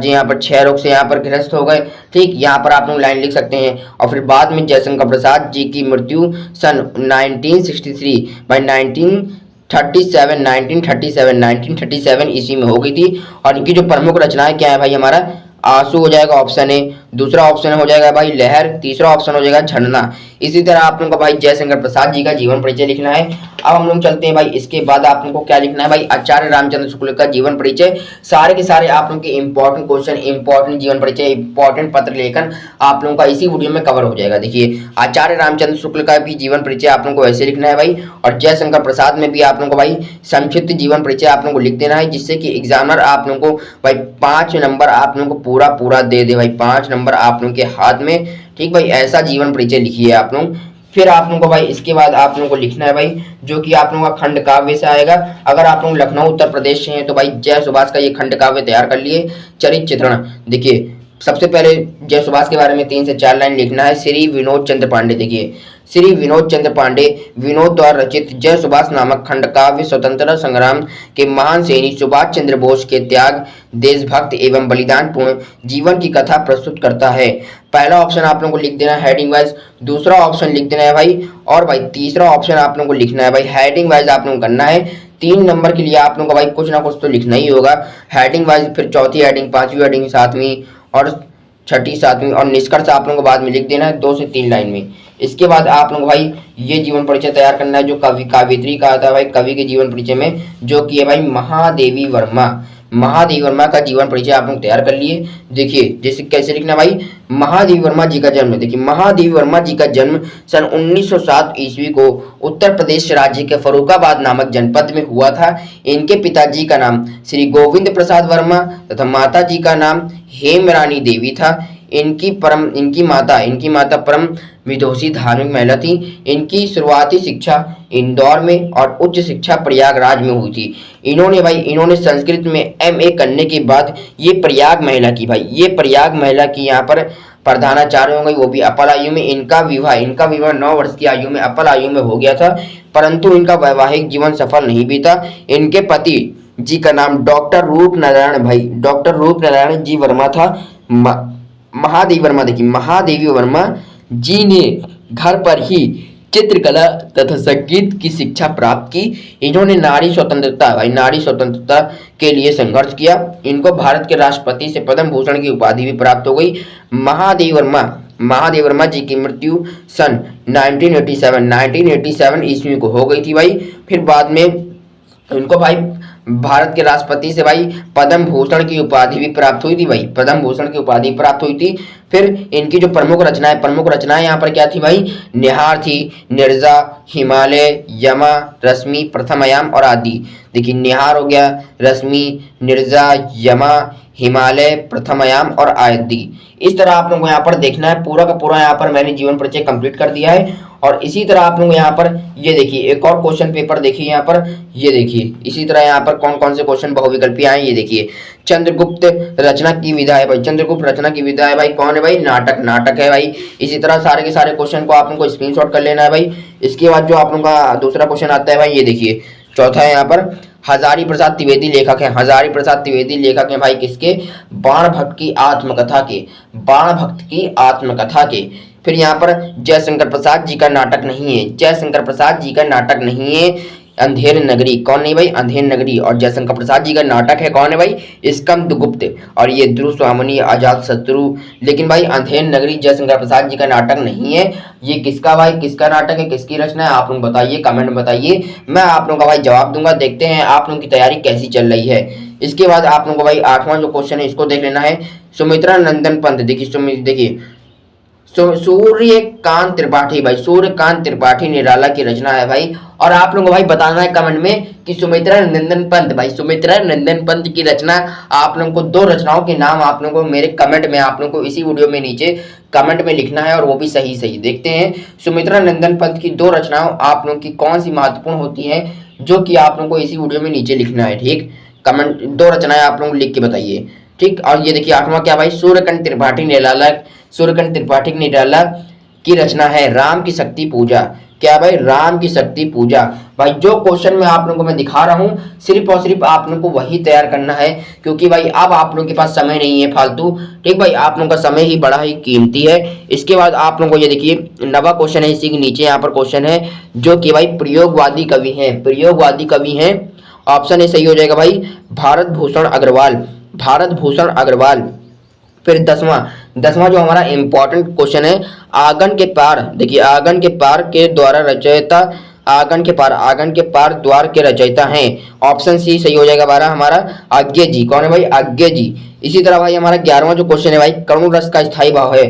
जी यहाँ पर क्षय रोग से यहाँ पर ग्रस्त हो गए। ठीक, यहाँ पर आप लोग लाइन लिख सकते हैं। और फिर बाद में जयशंकर प्रसाद जी की मृत्यु सन 1937 ईस्वी में हो गई थी। और इनकी जो प्रमुख रचनाएं क्या है भाई, हमारा आंसू हो जाएगा ऑप्शन ए, दूसरा ऑप्शन हो जाएगा भाई लहर, तीसरा ऑप्शन हो जाएगा झरना। इसी तरह आप लोगों को भाई जयशंकर प्रसाद जी का जीवन परिचय लिखना है। अब हम लोग चलते हैं भाई, इसके बाद आप लोगों को क्या लिखना है भाई, आचार्य रामचंद्र शुक्ल का जीवन परिचय। सारे के सारे आप लोगों के इंपॉर्टेंट क्वेश्चन, इंपॉर्टेंट जीवन परिचय, इंपॉर्टेंट पत्र लेखन आप लोगों का इसी वीडियो में कवर हो जाएगा। देखिए आचार्य रामचंद्र शुक्ल का भी जीवन परिचय आप लोगों को ऐसे लिखना है भाई, और जयशंकर प्रसाद में भी आप लोगों को भाई संक्षिप्त जीवन परिचय आप लोगों को लिख देना है, जिससे कि एग्जामिनर आप लोगों को भाई 5 नंबर आप लोगों को पूरा दे दे भाई, 5 नंबर आप लोगों के हाथ में। ठीक भाई, ऐसा जीवन परिचय लिखिए आप लोग। फिर आप लोगों को भाई इसके बाद आप लोगों को लिखना है भाई, जो कि आप लोगों का खंड काव्य से आएगा। अगर आप लोग लखनऊ उत्तर प्रदेश से हैं तो भाई जय सुभाष का ये खंड काव्य तैयार कर लिए। चरित्र चित्रण, देखिए सबसे पहले जय सुभाष के बारे में 3 से 4 लाइन लिखना है। श्री विनोद चंद्र पांडे, देखिए श्री विनोद चंद्र पांडे विनोद द्वारा रचित जय सुभाष नामक खंड काव्य स्वतंत्रता संग्राम के महान सैनिक सुभाष चंद्र बोस के त्याग, देशभक्त एवं बलिदान पूर्ण जीवन की कथा प्रस्तुत करता है। पहला ऑप्शन आप लोगों को लिख देना है हेडिंग वाइज, दूसरा ऑप्शन लिख देना है भाई, और भाई तीसरा ऑप्शन आप लोगों को लिखना है भाई हेडिंग वाइज आप लोगों को करना है। 3 नंबर के लिए आप लोगों को भाई कुछ ना कुछ तो लिखना ही होगा हेडिंग वाइज, फिर चौथी हेडिंग, 5वीं हेडिंग, 7वीं और 6ठी 7वीं, और निष्कर्ष आप लोगों को बाद में लिख देना है 2 से 3 लाइन में। इसके बाद आप लोग भाई ये जीवन परिचय तैयार करना है जो काव्यत्री का आता है भाई कवि के जीवन परिचय में, जो कि है भाई महादेवी वर्मा का जीवन परिचय आप लोग तैयार कर लिए। देखिए जैसे कैसे लिखना भाई, महादेवी वर्मा जी का जन्म, देखिए महादेवी वर्मा जी का जन्म सन 1907 ईस्वी को उत्तर प्रदेश राज्य के फर्रुखाबाद नामक जनपद में हुआ था। इनके पिताजी का नाम श्री गोविंद प्रसाद वर्मा तथा माता जी का नाम हेमरानी देवी था। इनकी माता परम विदुषी धार्मिक महिला थी। इनकी शुरुआती शिक्षा इंदौर में और उच्च शिक्षा प्रयागराज में हुई थी। इन्होंने संस्कृत में MA करने के बाद ये प्रयाग महिला की यहाँ पर प्रधानाचार्य हो गई, वो भी अपल आयु में। इनका विवाह 9 वर्ष की आयु में अपल आयु में हो गया था, परंतु इनका वैवाहिक जीवन सफल नहीं बीता। इनके पति जी का नाम डॉक्टर रूप नारायण जी वर्मा था। महादेवी वर्मा, देखिए महादेवी वर्मा जी ने घर पर ही चित्रकला तथा संगीत की शिक्षा प्राप्त की। इन्होंने नारी स्वतंत्रता, भाई नारी स्वतंत्रता के लिए संघर्ष किया। इनको भारत के राष्ट्रपति से पद्म भूषण की उपाधि भी प्राप्त हो गई। महादेवी वर्मा जी की मृत्यु सन 1987 ईस्वी को हो गई थी भाई। फिर बाद में इनको भाई भारत के राष्ट्रपति से भाई पद्म भूषण की उपाधि भी प्राप्त हुई थी भाई, पद्म भूषण की उपाधि प्राप्त हुई थी। फिर इनकी जो प्रमुख रचनाएं यहाँ पर क्या थी भाई, निहार थी, निर्जा, हिमालय, यमा, रश्मि, प्रथमयाम और आदि। देखिए निहार हो गया, रश्मि, निर्जा, यमा, हिमालय, प्रथमयाम और आदि। इस तरह आप लोगों को यहाँ पर देखना है, पूरा का पूरा यहाँ पर मैंने जीवन परिचय कंप्लीट कर दिया है। और इसी तरह आप लोग यहाँ पर ये देखिए एक और क्वेश्चन पेपर देखिए यहाँ पर, ये देखिए इसी तरह यहाँ पर कौन कौन से क्वेश्चन बहुविकल्पी आए, ये देखिए चंद्रगुप्त रचना की विधा है भाई, चंद्रगुप्त रचना की विधा है भाई, कौन है भाई, नाटक है भाई। इसी तरह सारे के सारे क्वेश्चन को आप लोगों को स्क्रीनशॉट कर लेना है भाई। इसके बाद जो आप लोगों का दूसरा क्वेश्चन आता है भाई, ये देखिए चौथा है यहाँ पर, हजारी प्रसाद द्विवेदी लेखक हैं, हजारी प्रसाद द्विवेदी लेखक हैं भाई किसके, बाण भट्ट की आत्मकथा के, बाण भट्ट की आत्मकथा के। फिर यहाँ पर जयशंकर प्रसाद जी का नाटक नहीं है, जयशंकर प्रसाद जी का नाटक नहीं है अंधेर नगरी, कौन नहीं भाई, अंधेर नगरी। और जयशंकर प्रसाद जी का नाटक है कौन है भाई, स्कंदगुप्त, और ये ध्रुव स्वामिनी, अजात शत्रु। लेकिन भाई अंधेर नगरी जयशंकर प्रसाद जी का नाटक नहीं है। ये किसका भाई, किसका नाटक है, किसकी रचना है, आप लोग बताइए, कमेंट में बताइए, मैं आप लोगों का भाई जवाब दूंगा। देखते हैं आप लोगों की तैयारी कैसी चल रही है। इसके बाद आप लोगों को भाई आठवां जो क्वेश्चन है इसको देख लेना है, सुमित्रा नंदन पंत। देखिए सूर्यकांत त्रिपाठी भाई, सूर्यकांत त्रिपाठी निराला की रचना है भाई। और आप लोगों को भाई बताना है कमेंट में कि सुमित्रा नंदन पंत, भाई सुमित्रा नंदन पंत की रचना, आप लोगों को दो रचनाओं के नाम आप लोगों को मेरे कमेंट में, आप लोगों को इसी वीडियो में नीचे कमेंट में लिखना है, और वो भी सही सही। देखते हैं सुमित्रा नंदन पंत की दो रचनाओं आप लोगों की कौन सी महत्वपूर्ण होती है, जो कि आप लोगों को इसी वीडियो में नीचे लिखना है। ठीक, कमेंट दो रचनाएं आप लोग लिख के बताइए। ठीक, और ये देखिए आठवां क्या भाई, सूर्यकांत त्रिपाठी निराला की रचना है राम की शक्ति पूजा। क्या भाई, राम की शक्ति पूजा। भाई जो क्वेश्चन में आप लोगों को मैं दिखा रहा हूँ सिर्फ और सिर्फ आप लोगों को वही तैयार करना है, क्योंकि भाई अब आप लोगों के पास समय नहीं है फालतू। ठीक भाई, आप लोगों का समय ही बड़ा ही कीमती है। इसके बाद आप लोगों को ये देखिए नवा क्वेश्चन है, इसी के नीचे यहाँ पर क्वेश्चन है जो कि भाई प्रयोगवादी कवि हैं, प्रयोगवादी कवि हैं। ऑप्शन ए सही हो जाएगा भाई, भारत भूषण अग्रवाल, भारत भूषण अग्रवाल। फिर दसवां जो हमारा इंपॉर्टेंट क्वेश्चन है, आंगन के पार। देखिए आंगन के पार के द्वारा रचयिता, आंगन के पार द्वार के रचयिता हैं। ऑप्शन सी सही हो जाएगा हमारा, आज्ञे जी। कौन है भाई, आज्ञे जी। इसी तरह भाई हमारा 11वां जो क्वेश्चन है भाई, करुण रस का स्थायी भाव है,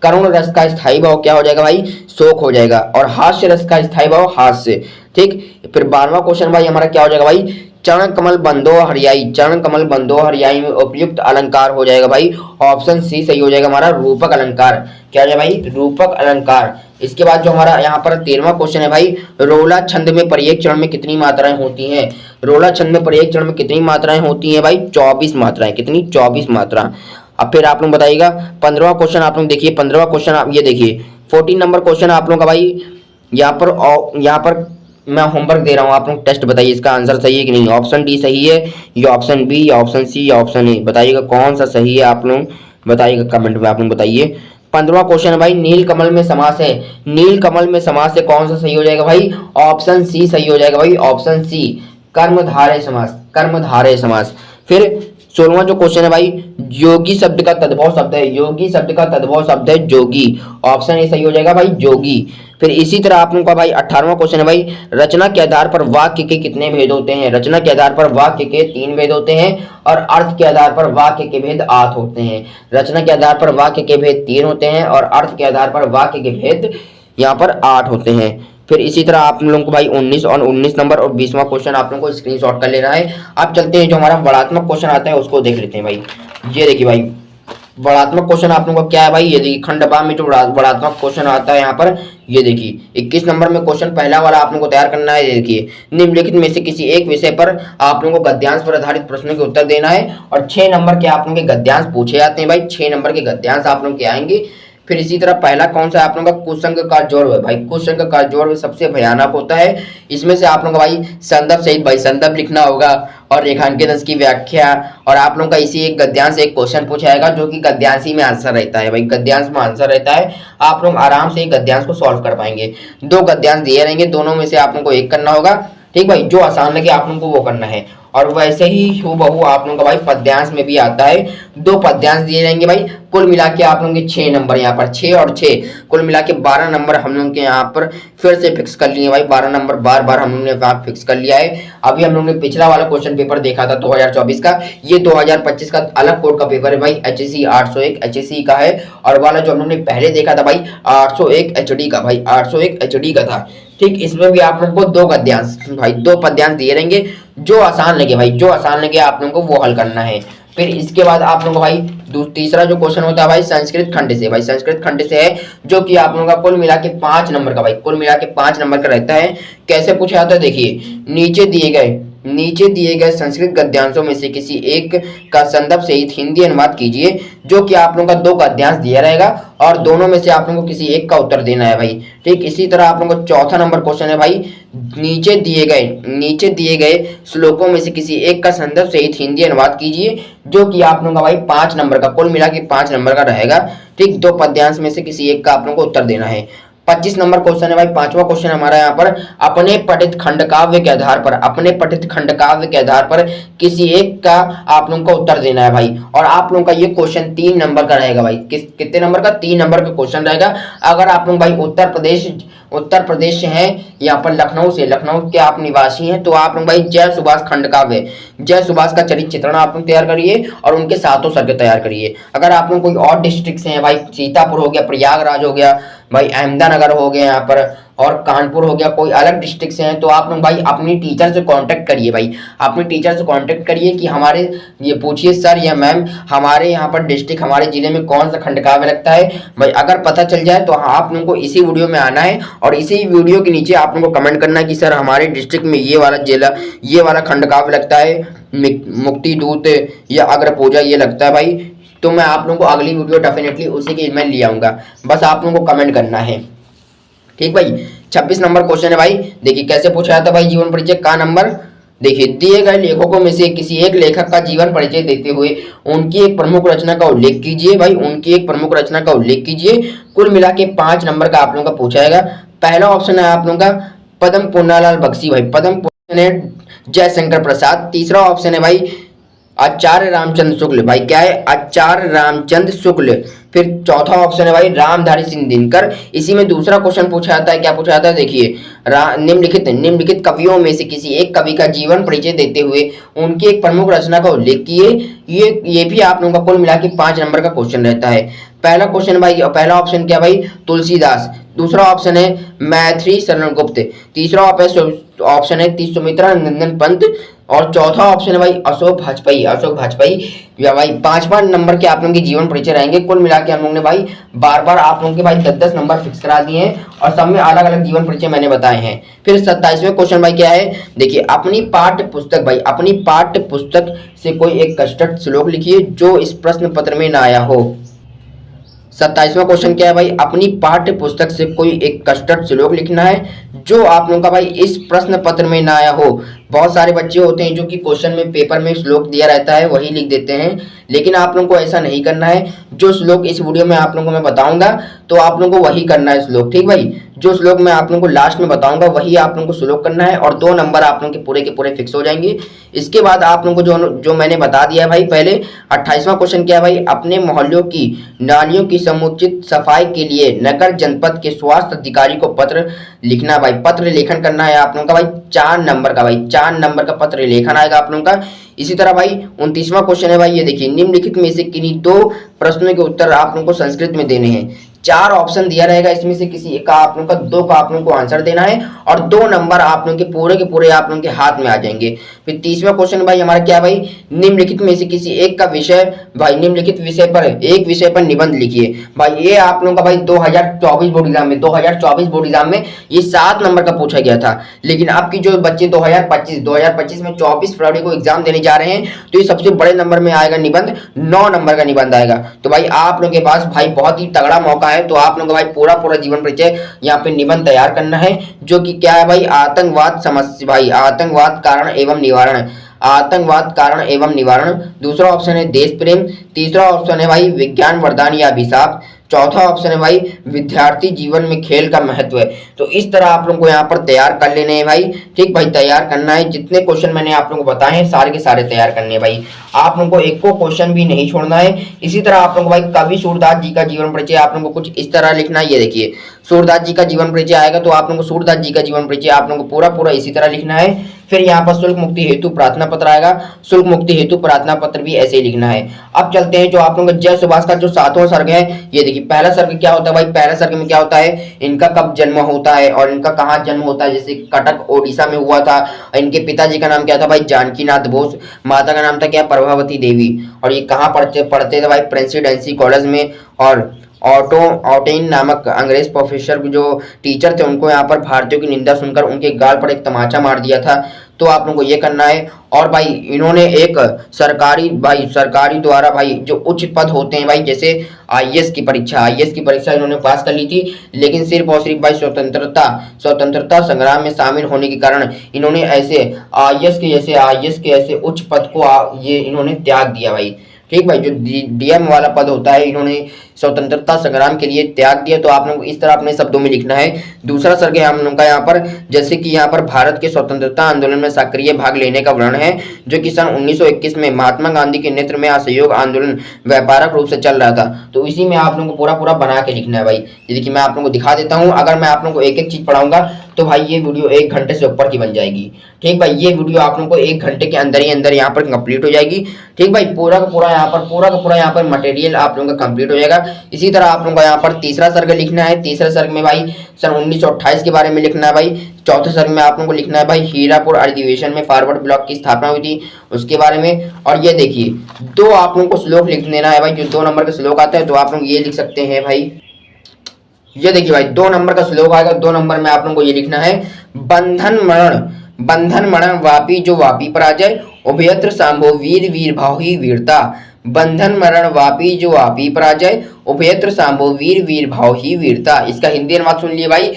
करुण रस का स्थायी भाव क्या हो जाएगा भाई, शोक हो जाएगा। और हास्य रस का स्थायी भाव हास्य। ठीक, फिर 12वां क्वेश्चन भाई हमारा क्या हो जाएगा भाई, चरण कमल बंदो हरियाई, चरण कमल बंदो हरियाई में उपयुक्त अलंकार हो जाएगा भाई। ऑप्शन सी सही हो जाएगा हमारा, रूपक अलंकार। क्या है भाई, रूपक अलंकार। इसके बाद जो हमारा यहाँ पर 13वां क्वेश्चन है भाई, रोला छंद में प्रत्येक चरण में कितनी मात्राएं होती हैं, रोला छंद में प्रत्येक चरण में कितनी मात्राएं होती हैं भाई, 24 मात्राएं। कितनी, 24 मात्रा। अब फिर आप लोग बताइएगा 15वां क्वेश्चन। आप लोग देखिए 15वां क्वेश्चन, आप ये देखिए 14 नंबर क्वेश्चन आप लोग का भाई, यहाँ पर मैं होमवर्क दे रहा हूँ, आप लोग टेस्ट बताइए इसका आंसर सही है कि नहीं। ऑप्शन डी सही है, या ऑप्शन बी, या ऑप्शन सी, या ऑप्शन ए, बताइएगा कौन सा सही है। आप लोग बताइएगा कमेंट में, आप लोग बताइए। 15वां क्वेश्चन है भाई, नील कमल में समास है, नील कमल में समास से कौन सा सही हो जाएगा भाई, ऑप्शन सी सही हो जाएगा भाई, ऑप्शन सी, कर्मधारय समास, कर्मधारय समास। फिर 16वां जो क्वेश्चन है भाई, योगी शब्द का तद्भव शब्द है, योगी शब्द का तद्भव शब्द है जोगी। ऑप्शन ए सही हो जाएगा भाई, जोगी। फिर इसी तरह आप लोगों का भाई 18वां क्वेश्चन है भाई, रचना के आधार पर वाक्य के कितने भेद होते हैं, रचना के आधार पर वाक्य के 3 भेद होते हैं, और अर्थ के आधार पर वाक्य के भेद 8 होते हैं। रचना के आधार पर वाक्य के भेद 3 होते हैं, और अर्थ के आधार पर वाक्य के भेद यहाँ पर 8 होते हैं। फिर इसी तरह आप लोगों को भाई 19 नंबर और 20वां क्वेश्चन आप लोगों को स्क्रीनशॉट कर लेना है। अब चलते हैं जो हमारा वर्णात्मक क्वेश्चन आता है उसको देख लेते हैं भाई। ये देखिए भाई वर्णात्मक क्वेश्चन आप लोगों को क्या है भाई, ये देखिए खंड बा में जो वर्णात्मक क्वेश्चन आता है यहाँ पर, ये देखिए 21 नंबर में क्वेश्चन पहला वाला आप लोगों को तैयार करना है। देखिए निम्नलिखित में से किसी एक विषय पर आप लोगों को गद्यांश पर आधारित प्रश्नों के उत्तर देना है, और 6 नंबर के आप लोगों के गद्यांश पूछे जाते हैं भाई, 6 नंबर के गद्यांश आप लोगों के आएंगे। फिर इसी तरह पहला कौन सा है आप लोगों का कुसंग का जोड़ है भाई, कुसंग का जोड़ सबसे भयानक होता है। इसमें से आप लोगों का भाई संदर्भ सहित भाई संदर्भ लिखना होगा और रेखांकित अंश की व्याख्या, और आप लोगों का इसी एक गद्यांश से एक क्वेश्चन पूछा जाएगा जो कि गद्यांश ही में आंसर रहता है भाई, गद्यांश में आंसर रहता है। आप लोग आराम से गद्यांश को सॉल्व कर पाएंगे। 2 गद्यांश दिए रहेंगे, दोनों में से आप लोगों को एक करना होगा, ठीक भाई, जो आसान लगे आप लोगों को वो करना है। और वैसे ही हूबहू आप लोगों का भाई पद्यांश में भी आता है, 2 पद्यांश दिए जाएंगे भाई, कुल मिला के आप लोगों के 6 नंबर, यहाँ पर 6 और 6 कुल मिला के 12 नंबर हम लोग के यहाँ पर फिर से फिक्स कर लिए भाई, 12 नंबर बार बार हम लोग ने वहाँ फिक्स कर लिया है। अभी हम लोग ने पिछला वाला क्वेश्चन पेपर देखा था 2024 का, ये 2025 का अलग कोड का पेपर है भाई, HSC 801 HSC का है, और वाला जो हम लोग ने पहले देखा था भाई 801 HD का भाई, 801 HD का था, ठीक। इसमें भी आप लोगों को 2 गद्यांश भाई, 2 पद्यांश दिए रहेंगे, जो आसान लगे भाई, जो आसान लगे आप लोगों को वो हल करना है। फिर इसके बाद आप लोगों को भाई तीसरा जो क्वेश्चन होता है भाई संस्कृत खंड से, भाई संस्कृत खंड से है, जो कि आप लोगों का कुल मिला के 5 नंबर का भाई, कुल मिला के 5 नंबर का रहता है। कैसे पूछा जाता है देखिए, नीचे दिए गए संस्कृत गद्यांशों में से किसी एक का संदर्भ सहित हिंदी अनुवाद कीजिए, जो कि आप लोगों का 2 गद्यांश दिया रहेगा और दोनों में से आप लोगों को किसी एक का उत्तर देना है भाई, ठीक। इसी तरह आप लोगों को चौथा नंबर क्वेश्चन है भाई, नीचे दिए गए श्लोकों में से किसी एक का संदर्भ सहित हिंदी अनुवाद कीजिए, जो कि आप लोगों का भाई 5 नंबर का, कुल मिला के 5 नंबर का रहेगा, ठीक। 2 पद्यांश में से किसी एक का आप लोगों को उत्तर देना है। 25 नंबर क्वेश्चन है भाई, 5वां क्वेश्चन हमारा यहाँ पर, अपने पठित खंडकाव्य के आधार पर किसी एक का आप लोगों को उत्तर देना है भाई। और आप लोगों का ये क्वेश्चन 3 नंबर का रहेगा भाई, कितने नंबर का, 3 नंबर का क्वेश्चन रहेगा। अगर आप लोग भाई उत्तर प्रदेश से हैं, यहाँ पर लखनऊ के आप निवासी हैं, तो आप लोग भाई जय सुभाष का चरित्र चित्रण आप लोग तैयार करिए और उनके सातों सर्ग तैयार करिए। अगर आप लोग कोई और डिस्ट्रिक्ट से हैं भाई, सीतापुर हो गया, प्रयागराज हो गया भाई, अहमदानगर हो गया यहाँ पर, और कानपुर हो गया, कोई अलग डिस्ट्रिक्ट से हैं, तो आप लोग भाई अपनी टीचर से कांटेक्ट करिए भाई, अपनी टीचर से कांटेक्ट करिए कि हमारे ये पूछिए सर या मैम हमारे यहाँ पर डिस्ट्रिक्ट, हमारे जिले में कौन सा खंडकाव्य लगता है भाई। अगर पता चल जाए तो आप लोगों को इसी वीडियो में आना है और इसी वीडियो के नीचे आप लोगों को कमेंट करना है कि सर हमारे डिस्ट्रिक्ट में ये वाला खंडकाव्य लगता है, मुक्ति दूत या अग्र पूजा ये लगता है भाई। तो मैं आप लोगों को अगली वीडियो डेफिनेटली उसी के मैं ले आऊंगा, बस आप लोगों को कमेंट करना है, ठीक भाई। 26 नंबर क्वेश्चन है भाई, देखिए कैसे पूछा जाता है भाई, जीवन परिचय का नंबर। देखिए, दिए गए लेखकों में से किसी एक लेखक का जीवन परिचय देते हुए उनकी एक प्रमुख रचना का उल्लेख कीजिए भाई, उनकी एक प्रमुख रचना का उल्लेख कीजिए। कुल मिला के 5 नंबर का आप लोगों का पूछा जाएगा। पहला ऑप्शन है आप लोगों का पद्म पुन्नालाल बख्शी भाई, पद्म पुन्नालाल जयशंकर प्रसाद। तीसरा ऑप्शन है भाई आचार्य रामचंद्र शुक्ल भाई, क्या है, आचार्य रामचंद्र शुक्ल। फिर चौथा ऑप्शन है भाई रामधारी सिंह दिनकर। इसी में दूसरा क्वेश्चन पूछा जाता है, क्या पूछा जाता है देखिए, निम्नलिखित कवियों में से किसी एक कवि का जीवन परिचय देते हुए उनकी एक प्रमुख रचना का उल्लेख किए। ये भी आप लोगों का कुल मिला के 5 नंबर का क्वेश्चन रहता है। पहला क्वेश्चन भाई, पहला ऑप्शन क्या भाई, तुलसीदास। दूसरा ऑप्शन है मैथिली शरण गुप्त। तीसरा ऑप्शन है सुमित्रा नंदन पंत। और चौथा ऑप्शन है भाई अशोक भाजपेयी या भाई। 5वां नंबर के आप लोगों के जीवन परिचय रहेंगे। कुल मिला के हम लोग ने भाई बार बार आप लोगों के भाई 10-10 नंबर फिक्स करा दिए हैं और सब में अलग अलग जीवन परिचय मैंने बताए हैं। फिर 27वें क्वेश्चन भाई क्या है, देखिए, अपनी पाठ्य पुस्तक से कोई एक कष्टक श्लोक लिखिए जो इस प्रश्न पत्र में ना आया हो। 27वां क्वेश्चन क्या है भाई, अपनी पाठ्य पुस्तक से कोई एक कष्टक श्लोक लिखना है जो आप लोगों का भाई इस प्रश्न पत्र में ना आया हो। बहुत सारे बच्चे होते हैं जो कि क्वेश्चन में पेपर में श्लोक दिया रहता है वही लिख देते हैं, लेकिन आप लोगों को ऐसा नहीं करना है। जो श्लोक इस वीडियो में आप लोगों को मैं बताऊंगा तो आप लोगों को वही करना है श्लोक, ठीक भाई। जो श्लोक मैं आप लोगों को लास्ट में बताऊंगा वही आप लोगों को श्लोक करना है और 2 नंबर आप लोगों के पूरे फिक्स हो जाएंगे। इसके बाद आप लोगों को जो मैंने बता दिया है भाई पहले, 28वां क्वेश्चन क्या है भाई, अपने मोहल्लों की नालियों की समुचित सफाई के लिए नगर जनपद के स्वास्थ्य अधिकारी को पत्र लिखना भाई, पत्र लेखन करना है आप लोगों का भाई। 4 नंबर का भाई, 4 नंबर का पत्र लेखन आएगा आप लोगों का। इसी तरह भाई 29वां क्वेश्चन है भाई, ये देखिए, निम्नलिखित में से किन्हीं 2 प्रश्नों के उत्तर आप लोगों को संस्कृत में देने हैं। 4 ऑप्शन दिया रहेगा, इसमें से किसी एक का आप लोगों का 2 का आप लोगों को आंसर देना है और 2 नंबर आप लोगों के पूरे आप लोगों के हाथ में आ जाएंगे। फिर 30वां क्वेश्चन भाई हमारा क्या भाई, निम्नलिखित में से किसी एक का विषय भाई, निम्नलिखित विषय पर एक विषय पर निबंध लिखिए भाई। ये आप लोगों का भाई 2024 बोर्ड एग्जाम में ये 7 नंबर का पूछा गया था, लेकिन आपकी जो बच्चे 2025 में 24 फरवरी को एग्जाम देने जा रहे हैं तो ये सबसे बड़े नंबर में आएगा निबंध, 9 नंबर का निबंध आएगा। तो भाई आप लोगों के पास भाई बहुत ही तगड़ा मौका है तो आप लोगों को भाई पूरा पूरा जीवन परिचय यहाँ पे निबंध तैयार करना है, जो कि क्या है भाई, आतंकवाद समस्या भाई, आतंकवाद कारण एवं निवारण, आतंकवाद कारण एवं निवारण। दूसरा ऑप्शन है देश प्रेम। तीसरा ऑप्शन है भाई विज्ञान वरदान या अभिशाप। चौथा ऑप्शन है भाई विद्यार्थी जीवन में खेल का महत्व है। तो इस तरह आप लोगों को यहाँ पर तैयार कर लेने हैं भाई। ठीक भाई, तैयार करना है। जितने क्वेश्चन मैंने आप लोगों को बताए हैं सारे के सारे तैयार करने हैं भाई। आप लोगों को एक को क्वेश्चन भी नहीं छोड़ना है। इसी तरह आप लोगों को भाई कवि सूरदास जी का जीवन परिचय आप लोगों को कुछ इस तरह लिखना है। ये देखिए सूरदास जी का जीवन परिचय आएगा तो आप लोगों को सूरदास जी का जीवन परिचय आप लोगों को पूरा पूरा इसी तरह लिखना है। फिर यहाँ पर शुल्क मुक्ति हेतु प्रार्थना पत्र आएगा, शुल्क मुक्ति हेतु प्रार्थना पत्र भी ऐसे ही लिखना है। अब चलते हैं जो आप लोगों को जय सुभाष का जो 7वां सर्ग है। ये देखिए पहला सर्ग क्या होता है भाई, पहला सर्ग में क्या होता है, इनका कब जन्म होता है और इनका कहाँ जन्म होता है। जैसे कटक ओडिशा में हुआ था। इनके पिताजी का नाम क्या था भाई, जानकीनाथ बोस। माता का नाम था क्या, प्रभावती देवी। और ये कहाँ पढ़ते थे भाई, प्रेसिडेंसी कॉलेज में। और ऑटेन नामक अंग्रेज प्रोफेसर जो टीचर थे उनको यहाँ पर भारतीयों की निंदा सुनकर उनके गाल पर एक तमाचा मार दिया था। तो आप लोगों को ये करना है। और भाई इन्होंने एक सरकारी द्वारा भाई जो उच्च पद होते हैं भाई, जैसे आईएएस की परीक्षा इन्होंने पास कर ली थी। लेकिन सिर्फ और सिर्फ भाई स्वतंत्रता संग्राम में शामिल होने के कारण इन्होंने ऐसे आईएएस के ऐसे उच्च पद को ये इन्होंने त्याग दिया भाई। ठीक भाई, जो डीएम वाला पद होता है इन्होंने स्वतंत्रता संग्राम के लिए त्याग दिया। तो आप लोगों को इस तरह अपने शब्दों में लिखना है। दूसरा सर्ग है हम लोगों का यहाँ पर, जैसे कि यहाँ पर भारत के स्वतंत्रता आंदोलन में सक्रिय भाग लेने का वर्णन है, जो कि सन 1921 में महात्मा गांधी के नेतृत्व में असहयोग आंदोलन व्यापक रूप से चल रहा था। तो इसी में आप लोगों को पूरा पूरा बना के लिखना है भाई। जैसे कि मैं आप लोगों को दिखा देता हूँ। अगर मैं आप लोगों को एक एक चीज पढ़ाऊंगा तो भाई ये वीडियो 1 घंटे से ऊपर की बन जाएगी। ठीक भाई, ये वीडियो आप लोगों को 1 घंटे के अंदर ही अंदर यहाँ पर कंप्लीट हो जाएगी। ठीक भाई, पूरा का पूरा यहाँ पर मटेरियल आप लोगों का कंप्लीट हो जाएगा। इसी तरह आप लोगों को यहाँ पर तीसरा सर्ग लिखना है। तीसरा सर्ग में भाई सन 1928 के बारे में लिखना है भाई। चौथे सर्ग में आप लोगों को लिखना है भाई हीरापुर अधिवेशन में फॉरवर्ड ब्लॉक की स्थापना हुई थी उसके बारे में। और ये देखिए दो आप लोगों को श्लोक लिख देना है भाई, जो 2 नंबर का श्लोक आता है। तो आप लोग ये लिख सकते हैं भाई, ये देखिए भाई 2 नंबर का श्लोक आएगा। 2 नंबर में आप लोगों को ये लिखना है, बंधन मरण वापी जो वापी पराजय, उभयत्र सांभो वीर वीर भावी वीरता। बंधन मरण वापी जो वापी पराजय, उभयत्र सांभो वीर वीर भावी वीरता। इसका हिंदी अनुवाद सुन लिए भाई।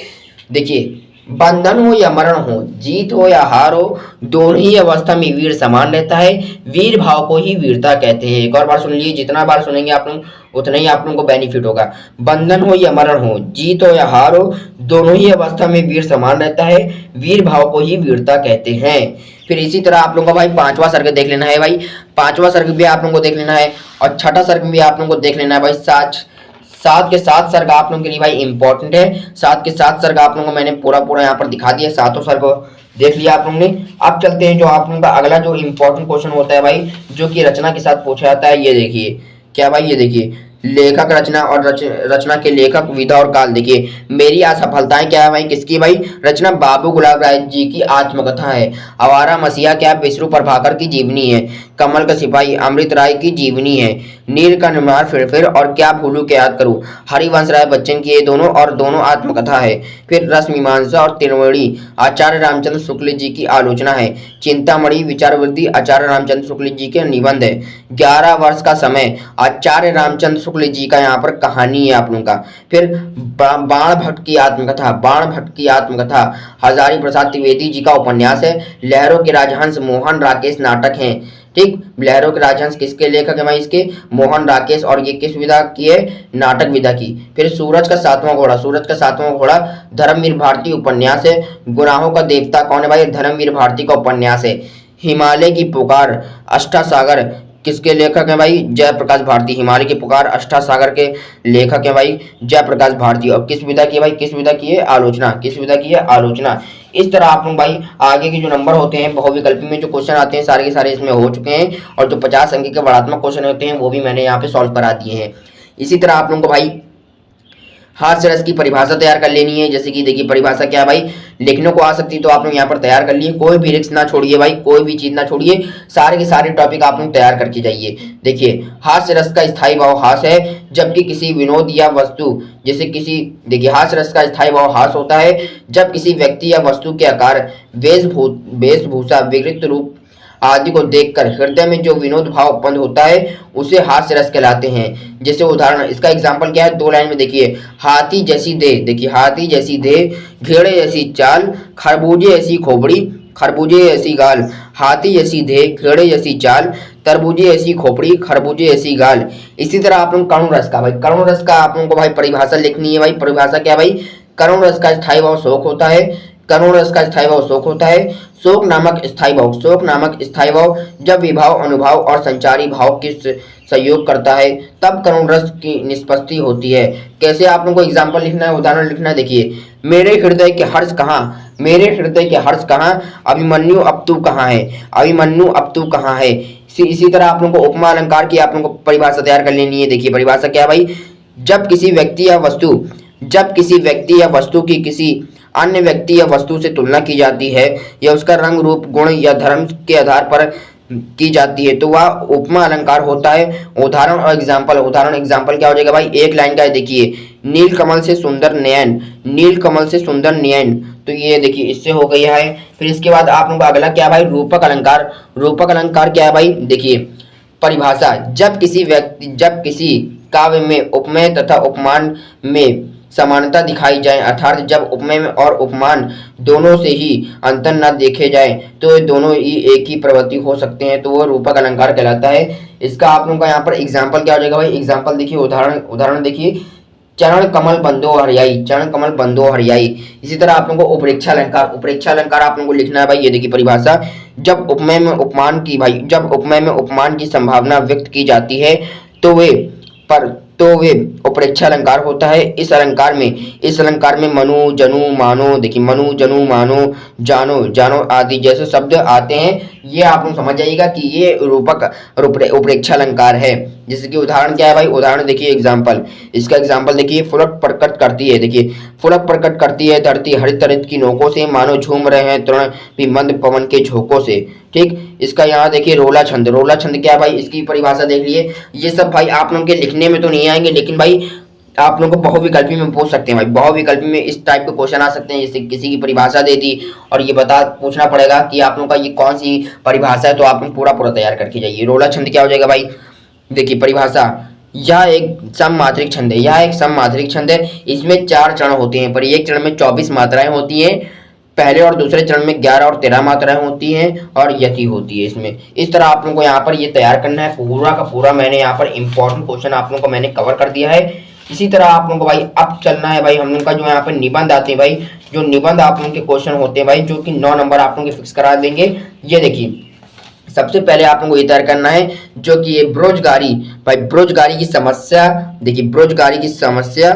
देखिए बंधन हो या मरण हो, जीत हो या हार हो, दोनों ही अवस्था में वीर समान रहता है। वीर भाव को ही वीरता कहते हैं। एक और बार सुन लीजिए, जितना बार सुनेंगे आप लोग उतना ही आप लोगों को बेनिफिट होगा। बंधन हो या मरण हो, जीत हो या हार हो, दोनों ही अवस्था में वीर समान रहता है। वीर भाव को ही वीरता कहते हैं। फिर इसी तरह आप लोगों का भाई 5वां सर्ग देख लेना है भाई। 5वां सर्ग भी आप लोगों को देख लेना है और छठा सर्ग भी आप लोगों को देख लेना है भाई। 7 के 7 सर्ग आप लोगों के लिए भाई इंपॉर्टेंट है। 7 के 7 सर्ग आप लोगों को मैंने पूरा यहाँ पर दिखा दिया। 7 सर्ग देख लिया आप लोगों ने। अब चलते हैं जो आप लोगों का अगला जो इंपॉर्टेंट क्वेश्चन होता है भाई, जो कि रचना के साथ पूछा जाता है। ये देखिए क्या भाई, ये देखिए लेखक रचना और रचना के लेखक विधा और काल। देखिए मेरी असफलताएं क्या है भाई, किसकी भाई, रचना बाबू गुलाब राय जी की आत्मकथा है। आवारा मसीहा क्या विष्णु प्रभाकर की जीवनी है। कमल का सिपाही अमृत राय की जीवनी है। नील का निर्माण फिर और क्या भूलू के याद करूं, हरिवंश राय बच्चन की ये दोनों आत्मकथा है। फिर रस मीमांसा और त्रिवेणी आचार्य रामचंद्र शुक्ल जी की आलोचना है। चिंतामणि विचारवृद्धि आचार्य रामचंद्र शुक्ल जी के निबंध है। 11 वर्ष का समय आचार्य रामचंद्र शुक्ल जी का यहाँ पर कहानी है आप लोगों का। फिर बाण भट्ट की आत्मकथा हजारी प्रसाद द्विवेदी जी का उपन्यास है। लहरों के राजहंस मोहन राकेश नाटक हैं। ठीक, लहरों के राजहंस किसके लेखक है भाई, इसके मोहन राकेश। और ये किस विधा की है, नाटक विधा की। फिर सूरज का सातवां घोड़ा धर्मवीर भारती उपन्यास है। गुनाहों का देवता कौन है भाई, धर्मवीर भारती का उपन्यास है। हिमालय की पुकार अष्टासागर किसके लेखक हैं भाई, जयप्रकाश भारती। हिमालय की पुकार अष्टासागर के लेखक हैं भाई जयप्रकाश भारती। और किस विधा की है भाई, किस विधा की है, आलोचना। इस तरह आप लोग भाई आगे के जो नंबर होते हैं बहुविकल्पी में जो क्वेश्चन आते हैं सारे के सारे इसमें हो चुके हैं। और जो 50 अंक के वर्णात्मक क्वेश्चन होते हैं वो भी मैंने यहाँ पे सॉल्व करा दिए हैं। इसी तरह आप लोगों को भाई हास्य रस की परिभाषा तैयार कर लेनी है। जैसे कि देखिए परिभाषा क्या है भाई, लिखने को आ सकती है तो आप लोग यहाँ पर तैयार कर लिए। कोई भी रिस्क ना छोड़िए भाई, कोई भी चीज ना छोड़िए, सारे के सारे टॉपिक आप लोग तैयार करके जाइए। देखिए हास्य रस का स्थायी भाव हास है, जबकि किसी विनोद या वस्तु जैसे देखिए हास्य रस का स्थायी भाव हास होता है जब किसी व्यक्ति या वस्तु के आकार वेशभूषा विकृत रूप आदि को देखकर हृदय में जो विनोद भाव उत्पन्न होता है उसे हास्य रस कहलाते हैं। जैसे उदाहरण, इसका एग्जाम्पल क्या है, 2 लाइन में देखिए, हाथी जैसी देह, देखिए हाथी जैसी देह, घेड़े जैसी चाल, खरबूजे ऐसी खोपड़ी, खरबूजे ऐसी गाल, हाथी जैसी देह, घेड़े जैसी चाल, तरबूजे ऐसी खोपड़ी, खरबूजे ऐसी गाल। इसी तरह आप लोग करुण रस का, भाई करुण रस का आप लोगों को भाई परिभाषा लिखनी है। भाई परिभाषा क्या है भाई, करुण रस का स्थायी भाव शोक होता है। करुण रस का स्थायी भाव शोक होता है। शोक नामक स्थायी भाव, शोक नामक स्थायी भाव जब विभाव, अनुभाव और संचारी भाव के सहयोग करता है तब करुण रस की निष्पत्ति होती है। कैसे आप लोगों को एग्जाम्पल लिखना है, उदाहरण लिखना है। देखिए, मेरे हृदय के हर्ष कहाँ, मेरे हृदय के हर्ष कहाँ, अभिमन्यु अब तू कहाँ है, अभिमन्यु अब तू कहाँ है। इसी तरह आप लोगों को उपमा अलंकार की आप लोगों को परिभाषा तैयार कर लेनी है। देखिए परिभाषा क्या है भाई, जब किसी व्यक्ति या वस्तु, जब किसी व्यक्ति या वस्तु की किसी अन्य व्यक्ति या वस्तु से तुलना की जाती है या उसका रंग, रूप, गुण या धर्म के आधार पर की जाती है तो वह उपमा अलंकार होता है। उदाहरण और एग्जाम्पल, उदाहरण एग्जाम्पल क्या हो जाएगा भाई, 1 लाइन का है। देखिए, नील कमल से सुंदर नयन, नील कमल से सुंदर नयन, तो ये देखिए इससे हो गई है। फिर इसके बाद आप लोगों का अगला क्या है भाई, रूपक अलंकार। रूपक अलंकार क्या है भाई, देखिए परिभाषा, जब किसी व्यक्ति, जब किसी काव्य में उपमेय तथा उपमान में समानता दिखाई जाए, अर्थात जब उपमेय और उपमान दोनों से ही अंतर न देखे जाए तो दोनों ही एक ही प्रवृत्ति हो सकते हैं तो वह रूपक अलंकार कहलाता है। इसका आप लोगों का यहाँ पर एग्जाम्पल क्या हो जाएगा भाई, एग्जाम्पल देखिए, उदाहरण देखिए, चरण कमल बंदो हरियाई, चरण कमल बंदो हरियाई। इसी तरह आप लोगों को उपरेक्षा अलंकार, उपरेक्षा अलंकार आप लोगों को लिखना है भाई। ये देखिए परिभाषा, जब उपमेय में उपमान की, भाई जब उपमेय में उपमान की संभावना व्यक्त की जाती है तो वे उपरेक्षा अलंकार होता है। इस अलंकार में मनु, जनु, मानो, देखिए मनु, जनु, मानो, जानो, जानो आदि जैसे शब्द आते हैं। ये आप लोग समझ जाइएगा कि ये रूपक उपरेक्षा अलंकार है। जैसे कि उदाहरण क्या है भाई, उदाहरण देखिए एग्जाम्पल, इसका एग्जाम्पल देखिए, फुलक प्रकट करती है। देखिए, फुलक प्रकट करती है धरती हरित हरित की नोकों से, मानो झूम रहे हैं तृण भी मंद पवन के झोंकों से। ठीक, इसका यहाँ देखिए रोला छंद, रोला छंद क्या है भाई, इसकी परिभाषा देख लिए। ये सब भाई आप लोगों के लिखने में तो नहीं आएंगे, लेकिन भाई आप लोगों को बहुविकल्पी में पूछ सकते हैं। भाई बहुविकल्पी में इस टाइप के क्वेश्चन आ सकते हैं, जैसे किसी की परिभाषा दे दी और ये पूछना पड़ेगा कि आप लोगों का ये कौन सी परिभाषा है, तो आप लोग पूरा तैयार करके जाइए। रोला छंद क्या हो जाएगा भाई, देखिए परिभाषा, यह एक सममात्रिक छंद है, यह एक सममात्रिक छंद है। इसमें 4 चरण होते हैं, पर एक चरण में 24 मात्राएं होती हैं, पहले और दूसरे चरण में 11 और 13 मात्राएं होती हैं और यति होती है इसमें। इस तरह आप लोगों को यहाँ पर ये तैयार करना है, पूरा का पूरा मैंने यहाँ पर इंपॉर्टेंट क्वेश्चन आप लोगों को मैंने कवर कर दिया है। इसी तरह आप लोगों को भाई अब चलना है भाई, हम लोग का जो यहाँ पर निबंध आते हैं भाई, जो निबंध आप लोगों के क्वेश्चन होते हैं भाई, जो कि 9 नंबर आप लोगों के फिक्स करा देंगे। ये देखिए, सबसे पहले आप लोगों को ये तैयार करना है जो कि ये बेरोजगारी, भाई बेरोजगारी की समस्या, देखिए बेरोजगारी की समस्या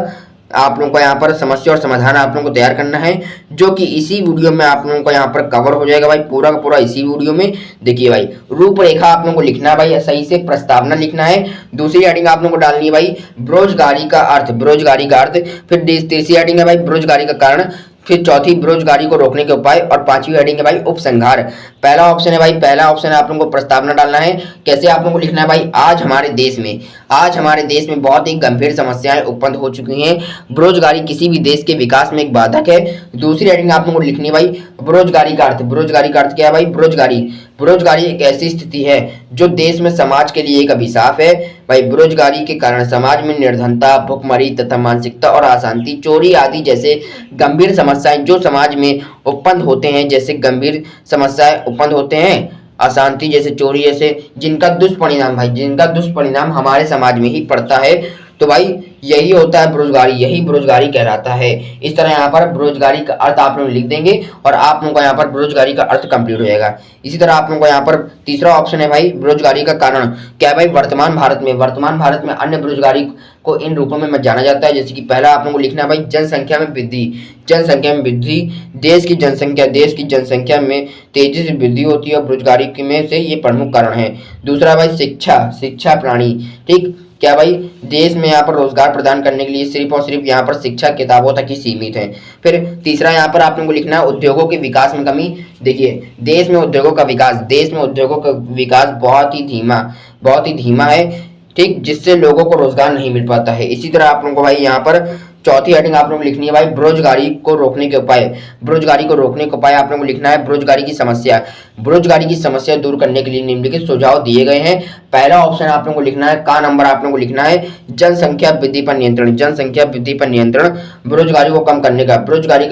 आप लोगों को यहाँ पर समस्या और समाधान आप लोगों को तैयार करना है, जो कि इसी वीडियो में आप लोगों को यहाँ पर कवर हो जाएगा भाई, पूरा का पूरा इसी वीडियो में। देखिए भाई, रूपरेखा आप लोगों को लिखना है भाई, सही से प्रस्तावना लिखना है। दूसरी हेडिंग आप लोगों को डालनी है भाई बेरोजगारी का अर्थ, बेरोजगारी का अर्थ। फिर तीसरी हेडिंग है भाई बेरोजगारी का कारण। फिर चौथी बेरोजगारी को रोकने के उपाय। और 5वीं हेडिंग है भाई उपसंहार। पहला ऑप्शन है भाई, पहला ऑप्शन है आप लोगों को प्रस्तावना डालना है। कैसे आप लोगों को लिखना है भाई, आज हमारे देश में बहुत ही गंभीर समस्याएं उत्पन्न हो चुकी हैं, बेरोजगारी किसी भी देश के विकास में एक बाधक है। दूसरी हेडिंग आप लोगों को लिखनी है भाई बेरोजगारी का अर्थ। बेरोजगारी का अर्थ क्या है भाई, बेरोजगारी एक ऐसी स्थिति है जो देश में समाज के लिए एक अभिशाप है। भाई बेरोजगारी के कारण समाज में निर्धनता, भुखमरी तथा मानसिकता और अशांति, चोरी आदि जैसे गंभीर समस्याएं जो समाज में उत्पन्न होते हैं, जैसे गंभीर समस्याएं उत्पन्न होते हैं, अशांति जैसे चोरी जैसे, जिनका दुष्परिणाम हमारे समाज में ही पड़ता है। तो भाई यही होता है बेरोजगारी, यही बेरोजगारी कहलाता है। इस तरह यहाँ पर बेरोजगारी का अर्थ आप लोग लिख देंगे और आप लोगों को यहाँ पर बेरोजगारी का अर्थ कंप्लीट हो जाएगा। इसी तरह आप लोगों को यहाँ पर तीसरा ऑप्शन है भाई बेरोजगारी का कारण क्या है भाई, वर्तमान भारत में अन्य बेरोजगारी को इन रूपों में जाना जाता है। जैसे कि पहला आप लोगों को लिखना है भाई जनसंख्या में वृद्धि, देश की जनसंख्या में तेजी से वृद्धि होती है और बेरोजगारी में से ये प्रमुख कारण है। दूसरा भाई शिक्षा प्रणाली, ठीक क्या भाई, देश में यहाँ पर रोजगार प्रदान करने के लिए सिर्फ और सिर्फ यहाँ पर शिक्षा किताबों तक ही सीमित है। फिर तीसरा यहाँ पर आप लोगों को लिखना है उद्योगों के विकास में कमी। देखिए देश में उद्योगों का विकास बहुत ही धीमा है, ठीक, जिससे लोगों को रोजगार नहीं मिल पाता है। इसी तरह आप लोगों को भाई यहाँ पर चौथी हेडिंग आप लोगों को लिखनी है भाई बेरोजगारी को रोकने के उपाय। बेरोजगारी को रोकने के उपाय आप लोगों को लिखना है बेरोजगारी की समस्या। बेरोजगारी की समस्या दूर करने के लिए निम्नलिखित सुझाव दिए गए हैं। पहला ऑप्शन आप लोगों को लिखना है, का नंबर आप लोगों को लिखना है जनसंख्या वृद्धि पर नियंत्रण। जनसंख्या वृद्धि पर नियंत्रण बेरोजगारी को कम करने का, बेरोजगारी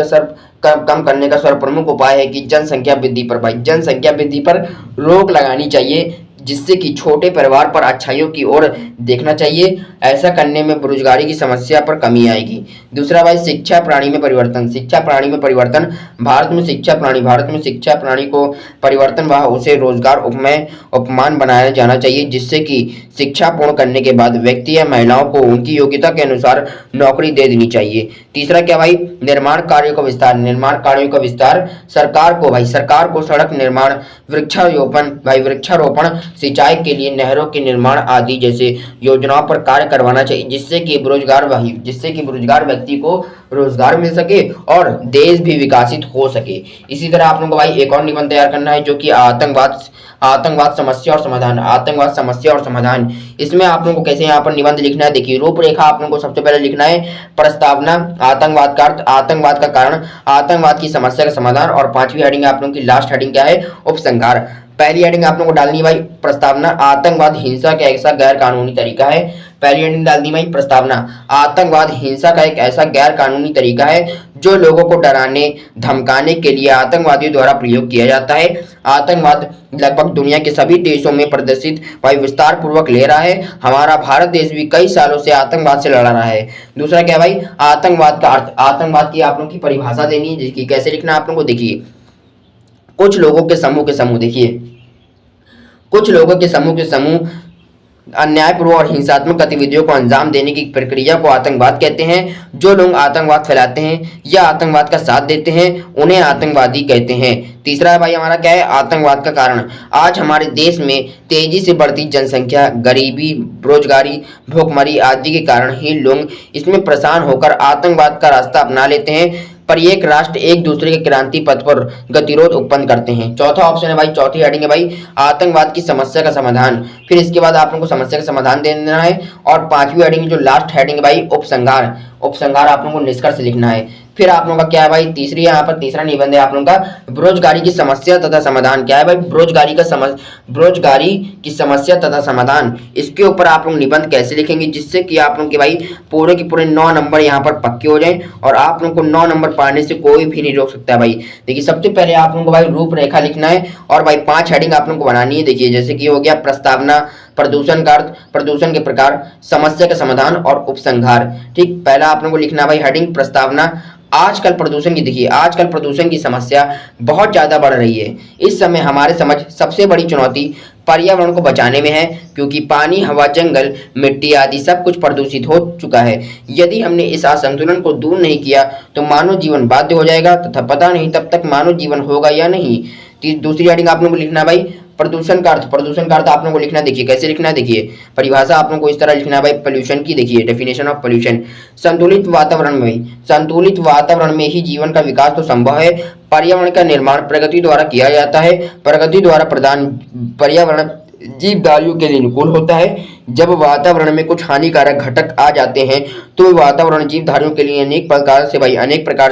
का कम करने का सर्वप्रमुख उपाय है कि जनसंख्या वृद्धि पर भाई जनसंख्या वृद्धि पर रोक लगानी चाहिए, जिससे कि छोटे परिवार पर अच्छाइयों की ओर देखना चाहिए। ऐसा करने में बेरोजगारी की समस्या पर कमी आएगी। दूसरा भाई शिक्षा प्रणाली में परिवर्तन। शिक्षा प्रणाली में परिवर्तन, भारत में शिक्षा प्रणाली को परिवर्तन व उसे रोजगार उपमान बनाया जाना चाहिए, जिससे कि शिक्षा पूर्ण करने के बाद व्यक्ति या महिलाओं को उनकी योग्यता के अनुसार नौकरी दे देनी चाहिए। तीसरा क्या भाई निर्माण कार्यों का विस्तार। निर्माण कार्यों का विस्तार, सरकार को सड़क निर्माण, वृक्षारोपण, सिंचाई के लिए नहरों के निर्माण आदि जैसे योजनाओं पर कार्य करवाना चाहिए, जिससे कि बेरोजगार व्यक्ति को रोजगार मिल सके और देश भी विकसित हो सके। इसी तरह आप लोगों को भाई एक और निबंध तैयार करना है, जो कि आतंकवाद समस्या और समाधान। आतंकवाद समस्या और समाधान, इसमें आप लोगों को कैसे यहाँ पर निबंध लिखना है, देखिए रूपरेखा आप लोगों को सबसे पहले लिखना है प्रस्तावना, आतंकवाद का अर्थ, आतंकवाद का कारण, आतंकवाद की समस्या का समाधान, और पांचवी हेडिंग आप लोगों की लास्ट हेडिंग क्या है, उपसंहार। पहली हेडिंग आप लोगों को डालनी है भाई प्रस्तावना, आतंकवाद हिंसा का ऐसा गैर कानूनी तरीका है। पहली हेडिंग डालनी भाई प्रस्तावना, आतंकवाद हिंसा का एक ऐसा गैर कानूनी तरीका है जो लोगों को डराने धमकाने के लिए आतंकवादियों द्वारा प्रयोग किया जाता है। आतंकवाद लगभग दुनिया के सभी देशों में प्रदर्शित भाई विस्तार पूर्वक ले रहा है। हमारा भारत देश भी कई सालों से आतंकवाद से लड़ रहा है। दूसरा क्या भाई आतंकवाद का अर्थ। आतंकवाद की आप लोगों की परिभाषा देनी है, जिसकी कैसे लिखना आप लोगों को देखिए, कुछ लोगों के समूह देखिए, कुछ लोगों के समूह अन्यायपूर्वक और हिंसात्मक गतिविधियों को अंजाम देने की प्रक्रिया को आतंकवाद कहते हैं। जो लोग आतंकवाद फैलाते हैं या आतंकवाद का साथ देते हैं उन्हें आतंकवादी कहते हैं। तीसरा भाई हमारा क्या है आतंकवाद का कारण। आज हमारे देश में तेजी से बढ़ती जनसंख्या, गरीबी, बेरोजगारी, भूखमरी आदि के कारण ही लोग इसमें परेशान होकर आतंकवाद का रास्ता अपना लेते हैं। पर एक राष्ट्र एक दूसरे के क्रांति पथ पर गतिरोध उत्पन्न करते हैं। चौथा ऑप्शन है भाई, चौथी हेडिंग है भाई आतंकवाद की समस्या का समाधान। फिर इसके बाद आप लोगों को समस्या का समाधान दे देना है। और पांचवी हेडिंग जो लास्ट हेडिंग है भाई उपसंहार। उपसंहार आप लोगों को निष्कर्ष लिखना है। फिर आप लोगों का क्या है भाई तीसरी, यहाँ पर तीसरा निबंध है आप लोगों का बेरोजगारी की समस्या तथा समाधान। क्या है भाई बेरोजगारी की समस्या तथा समाधान। इसके ऊपर आप लोग निबंध कैसे लिखेंगे, जिससे कि आप लोग के भाई पूरे के पूरे 9 नंबर यहाँ पर पक्के हो जाएं और आप लोग को 9 नंबर पाने से कोई भी नहीं रोक सकता है भाई। देखिए सबसे पहले आप लोगों को भाई रूपरेखा लिखना है और भाई 5 हेडिंग आप लोगों को बनानी है। देखिए जैसे कि हो गया प्रस्तावना, प्रदूषण का अर्थ, प्रदूषण के प्रकार, समस्या का समाधान और उपसंहार। ठीक, पहला आप लोगों को लिखना भाई हेडिंग प्रस्तावना। आजकल प्रदूषण की देखिए, आजकल प्रदूषण की समस्या बहुत ज्यादा बढ़ रही है। इस समय हमारे समझ सबसे बड़ी चुनौती पर्यावरण को बचाने में है, क्योंकि पानी, हवा, जंगल, मिट्टी आदि सब कुछ प्रदूषित हो चुका है। यदि हमने इस असंतुलन को दूर नहीं किया तो मानव जीवन बाध्य हो जाएगा तथा पता नहीं तब तक मानव जीवन होगा या नहीं। दूसरी हेडिंग आप लोगों को लिखना भाई प्रदूषण का अर्थ। प्रदूषण का अर्थ आप लोगों को लिखना, देखिए कैसे लिखना है, देखिए परिभाषा आप लोगों को इस तरह लिखना है भाई पोल्यूशन की। देखिए डेफिनेशन ऑफ पोल्यूशन, संतुलित वातावरण में ही जीवन का विकास तो संभव है। पर्यावरण का निर्माण प्रगति द्वारा किया जाता है। प्रगति द्वारा प्रदान पर्यावरण जीवधारियों के लिए अनुकूल होता है। जब वातावरण में कुछ हानिकारक घटक आ जाते हैं तो वातावरण जीवधारियों के लिए अनेक प्रकार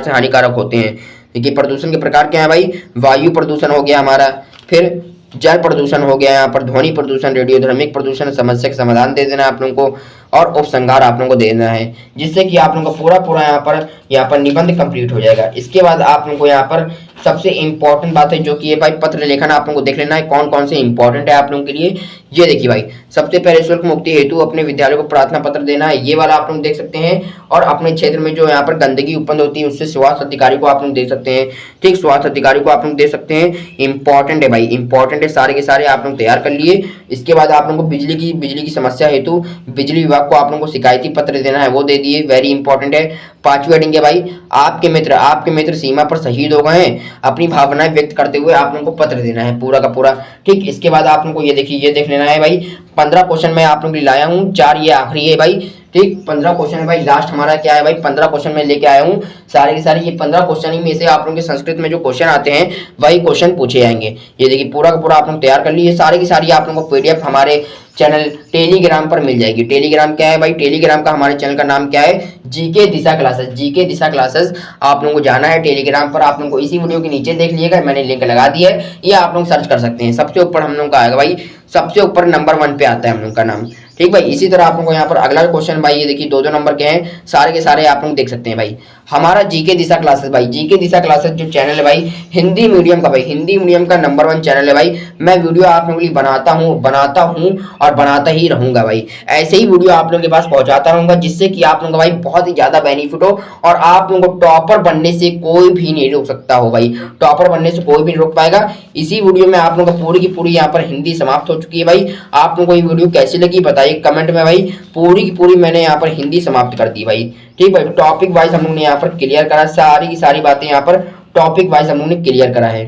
से हानिकारक होते हैं। देखिए प्रदूषण के प्रकार क्या है भाई, वायु प्रदूषण हो गया हमारा, फिर जल प्रदूषण हो गया, यहाँ पर ध्वनि प्रदूषण, रेडियोधर्मिक प्रदूषण, समस्या का समाधान दे देना आप लोगों को और उपसंहार आप लोगों को दे देना है, जिससे कि आप लोगों को पूरा यहाँ पर निबंध कंप्लीट हो जाएगा। इसके बाद आप लोगों को यहाँ पर सबसे इंपॉर्टेंट बात है जो कि ये भाई पत्र लेखन आप लोगों को देख लेना है कौन कौन से इंपॉर्टेंट है आप लोगों के लिए। ये देखिए भाई सबसे पहले शुल्क मुक्ति हेतु अपने विद्यालय को प्रार्थना पत्र देना है, ये वाला आप लोग देख सकते हैं। और अपने क्षेत्र में जो यहाँ पर गंदगी उत्पन्न होती है उससे स्वास्थ्य अधिकारी को आप लोग दे सकते हैं। ठीक, स्वास्थ्य अधिकारी को आप लोग दे सकते हैं। इंपॉर्टेंट है भाई, इंपॉर्टेंट है, सारे के सारे आप लोग तैयार कर लिए। इसके बाद आप लोगों को बिजली की समस्या हेतु बिजली विभाग को आप लोगों को शिकायती पत्र देना है, वो दे दिए, वेरी इंपॉर्टेंट है। पांचवी हेडिंग है भाई आपके मित्र सीमा पर शहीद हो गए हैं, अपनी भावनाएं व्यक्त करते हुए आप लोगों को पत्र देना है पूरा का पूरा। ठीक, इसके बाद आप लोगों को ये देखिए, ये देख लेना है भाई 15 क्वेश्चन मैं आप लोगों के लिए लाया हूँ, 4 ये आखिरी है भाई। ठीक 15 क्वेश्चन है भाई, लास्ट हमारा क्या है भाई 15 क्वेश्चन मैं लेके आया हूँ सारे के सारे। ये 15 क्वेश्चन में से आप लोगों के संस्कृत में जो क्वेश्चन आते हैं वही क्वेश्चन पूछे जाएंगे। ये देखिए पूरा का पूरा आप लोग तैयार कर लिए, सारी की सारी आप लोगों को पीडीएफ हमारे चैनल टेलीग्राम पर मिल जाएगी। टेलीग्राम क्या है भाई, टेलीग्राम का हमारे चैनल का नाम क्या है, जीके दिशा क्लासेस। जीके दिशा क्लासेस आप लोगों को जाना है टेलीग्राम पर। आप लोगों को इसी वीडियो के नीचे देख लीजिएगा, मैंने लिंक लगा दिया है, ये आप लोग सर्च कर सकते हैं। सबसे ऊपर हम लोग का आएगा भाई, सबसे ऊपर नंबर 1 पे आता है हम लोग का नाम। ठीक भाई, इसी तरह आप लोगों को यहाँ पर अगला क्वेश्चन भाई ये देखिए 2-2 नंबर के हैं, सारे के सारे आप लोग देख सकते हैं भाई। हमारा जीके दिशा क्लासेस भाई, जीके दिशा क्लासेस जो चैनल है भाई हिंदी मीडियम का भाई, हिंदी मीडियम का नंबर 1 चैनल है भाई। मैं वीडियो आप लोगों के लिए बनाता हूँ और बनाता ही रहूंगा भाई। ऐसे ही वीडियो आप लोगों के पास पहुंचाता रहूंगा, जिससे कि आप लोगों का भाई बहुत ही ज्यादा बेनिफिट हो और आप लोगों को टॉपर बनने से कोई भी नहीं रोक सकता हो भाई। टॉपर बनने से कोई भी नहीं रोक पाएगा। इसी वीडियो में आप लोगों को पूरी की पूरी यहाँ पर हिंदी समाप्त हो चुकी है भाई। आप लोगों को ये वीडियो कैसी लगी बताइए कमेंट में भाई। पूरी की पूरी मैंने यहाँ पर हिंदी समाप्त कर दी भाई। ठीक भाई, टॉपिक वाइज हम लोग ने यहाँ पर क्लियर करा, सारी की सारी बातें यहाँ पर टॉपिक वाइज हम लोग ने क्लियर करा है।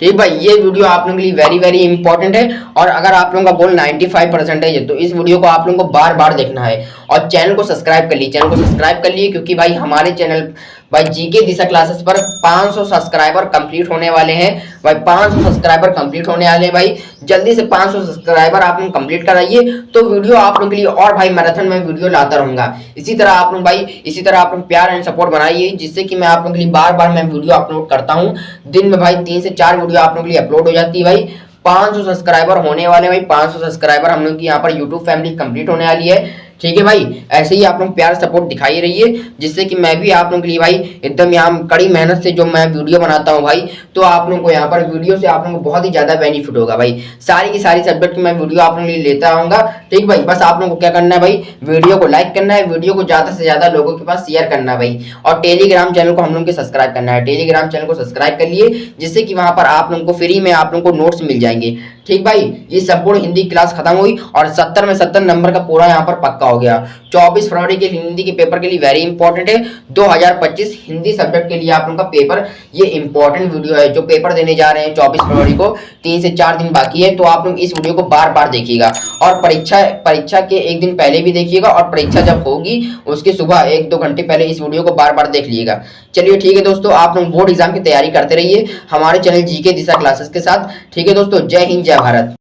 ठीक भाई, ये वीडियो आप लोगों के लिए वेरी वेरी इंपॉर्टेंट है और अगर आप लोगों का गोल 95% है तो इस वीडियो को आप लोगों को बार बार देखना है और चैनल को सब्सक्राइब कर लीजिए। चैनल को सब्सक्राइब कर लिए क्योंकि भाई हमारे चैनल भाई जीके दिशा क्लासेस पर 500 सब्सक्राइबर कंप्लीट होने वाले हैं भाई। 500 सब्सक्राइबर कंप्लीट होने वाले हैं भाई। जल्दी से 500 सब्सक्राइबर आप लोग कंप्लीट कराइए तो वीडियो आप लोगों के लिए और भाई मैराथन में वीडियो लाता रहूंगा। इसी तरह आप लोग भाई, इसी तरह आप लोग प्यार एंड सपोर्ट बनाइए, जिससे कि मैं आप लोगों के लिए बार बार मैं वीडियो अपलोड करता हूँ। दिन में भाई 3 से 4 वीडियो आप लोगों के लिए अपलोड हो जाती है भाई। 500 सब्सक्राइबर होने वाले भाई, 500 सब्सक्राइबर हम लोग की यहाँ पर यूट्यूब फैमिली कंप्लीट होने वाली है। ठीक है भाई, ऐसे ही आप लोग प्यार सपोर्ट दिखाई रहिए, जिससे कि मैं भी आप लोगों के लिए भाई एकदम यहाँ कड़ी मेहनत से जो मैं वीडियो बनाता हूँ भाई, तो आप लोगों को यहाँ पर वीडियो से आप लोगों को बहुत ही ज्यादा बेनिफिट होगा भाई। सारी की सारी सब्जेक्ट में वीडियो आप लोगों के लिए लेता आऊंगा। ठीक भाई, बस आप लोगों को क्या करना है भाई, वीडियो को लाइक करना है, वीडियो को ज्यादा से ज्यादा लोगों के पास शेयर करना है भाई, और टेलीग्राम चैनल को हम लोग के सब्सक्राइब करना है। टेलीग्राम चैनल को सब्सक्राइब कर लिए, जिससे कि वहां पर आप लोगों को फ्री में आप लोगों को नोट्स मिल जाएंगे। ठीक भाई, ये संपूर्ण हिंदी क्लास खत्म हुई और 70 में 70 नंबर का पूरा यहाँ पर पक्का हो गया। 24 फरवरी के हिंदी के पेपर के लिए वेरी इंपॉर्टेंट है। 2025 हिंदी सब्जेक्ट के लिए आप लोगों का पेपर, ये इंपॉर्टेंट वीडियो है जो पेपर देने जा रहे हैं 24 फरवरी को। 3 से 4 दिन बाकी है, तो आप लोग इस वीडियो को बार बार देखिएगा और परीक्षा के एक दिन पहले भी देखिएगा और परीक्षा जब होगी उसके सुबह 1-2 घंटे पहले इस वीडियो को बार बार देख लीजिएगा। चलिए ठीक है दोस्तों, आप लोग बोर्ड एग्जाम की तैयारी करते रहिए हमारे चैनल जीके दिशा क्लासेस के साथ। ठीक है दोस्तों, जय हिंद जय भारत।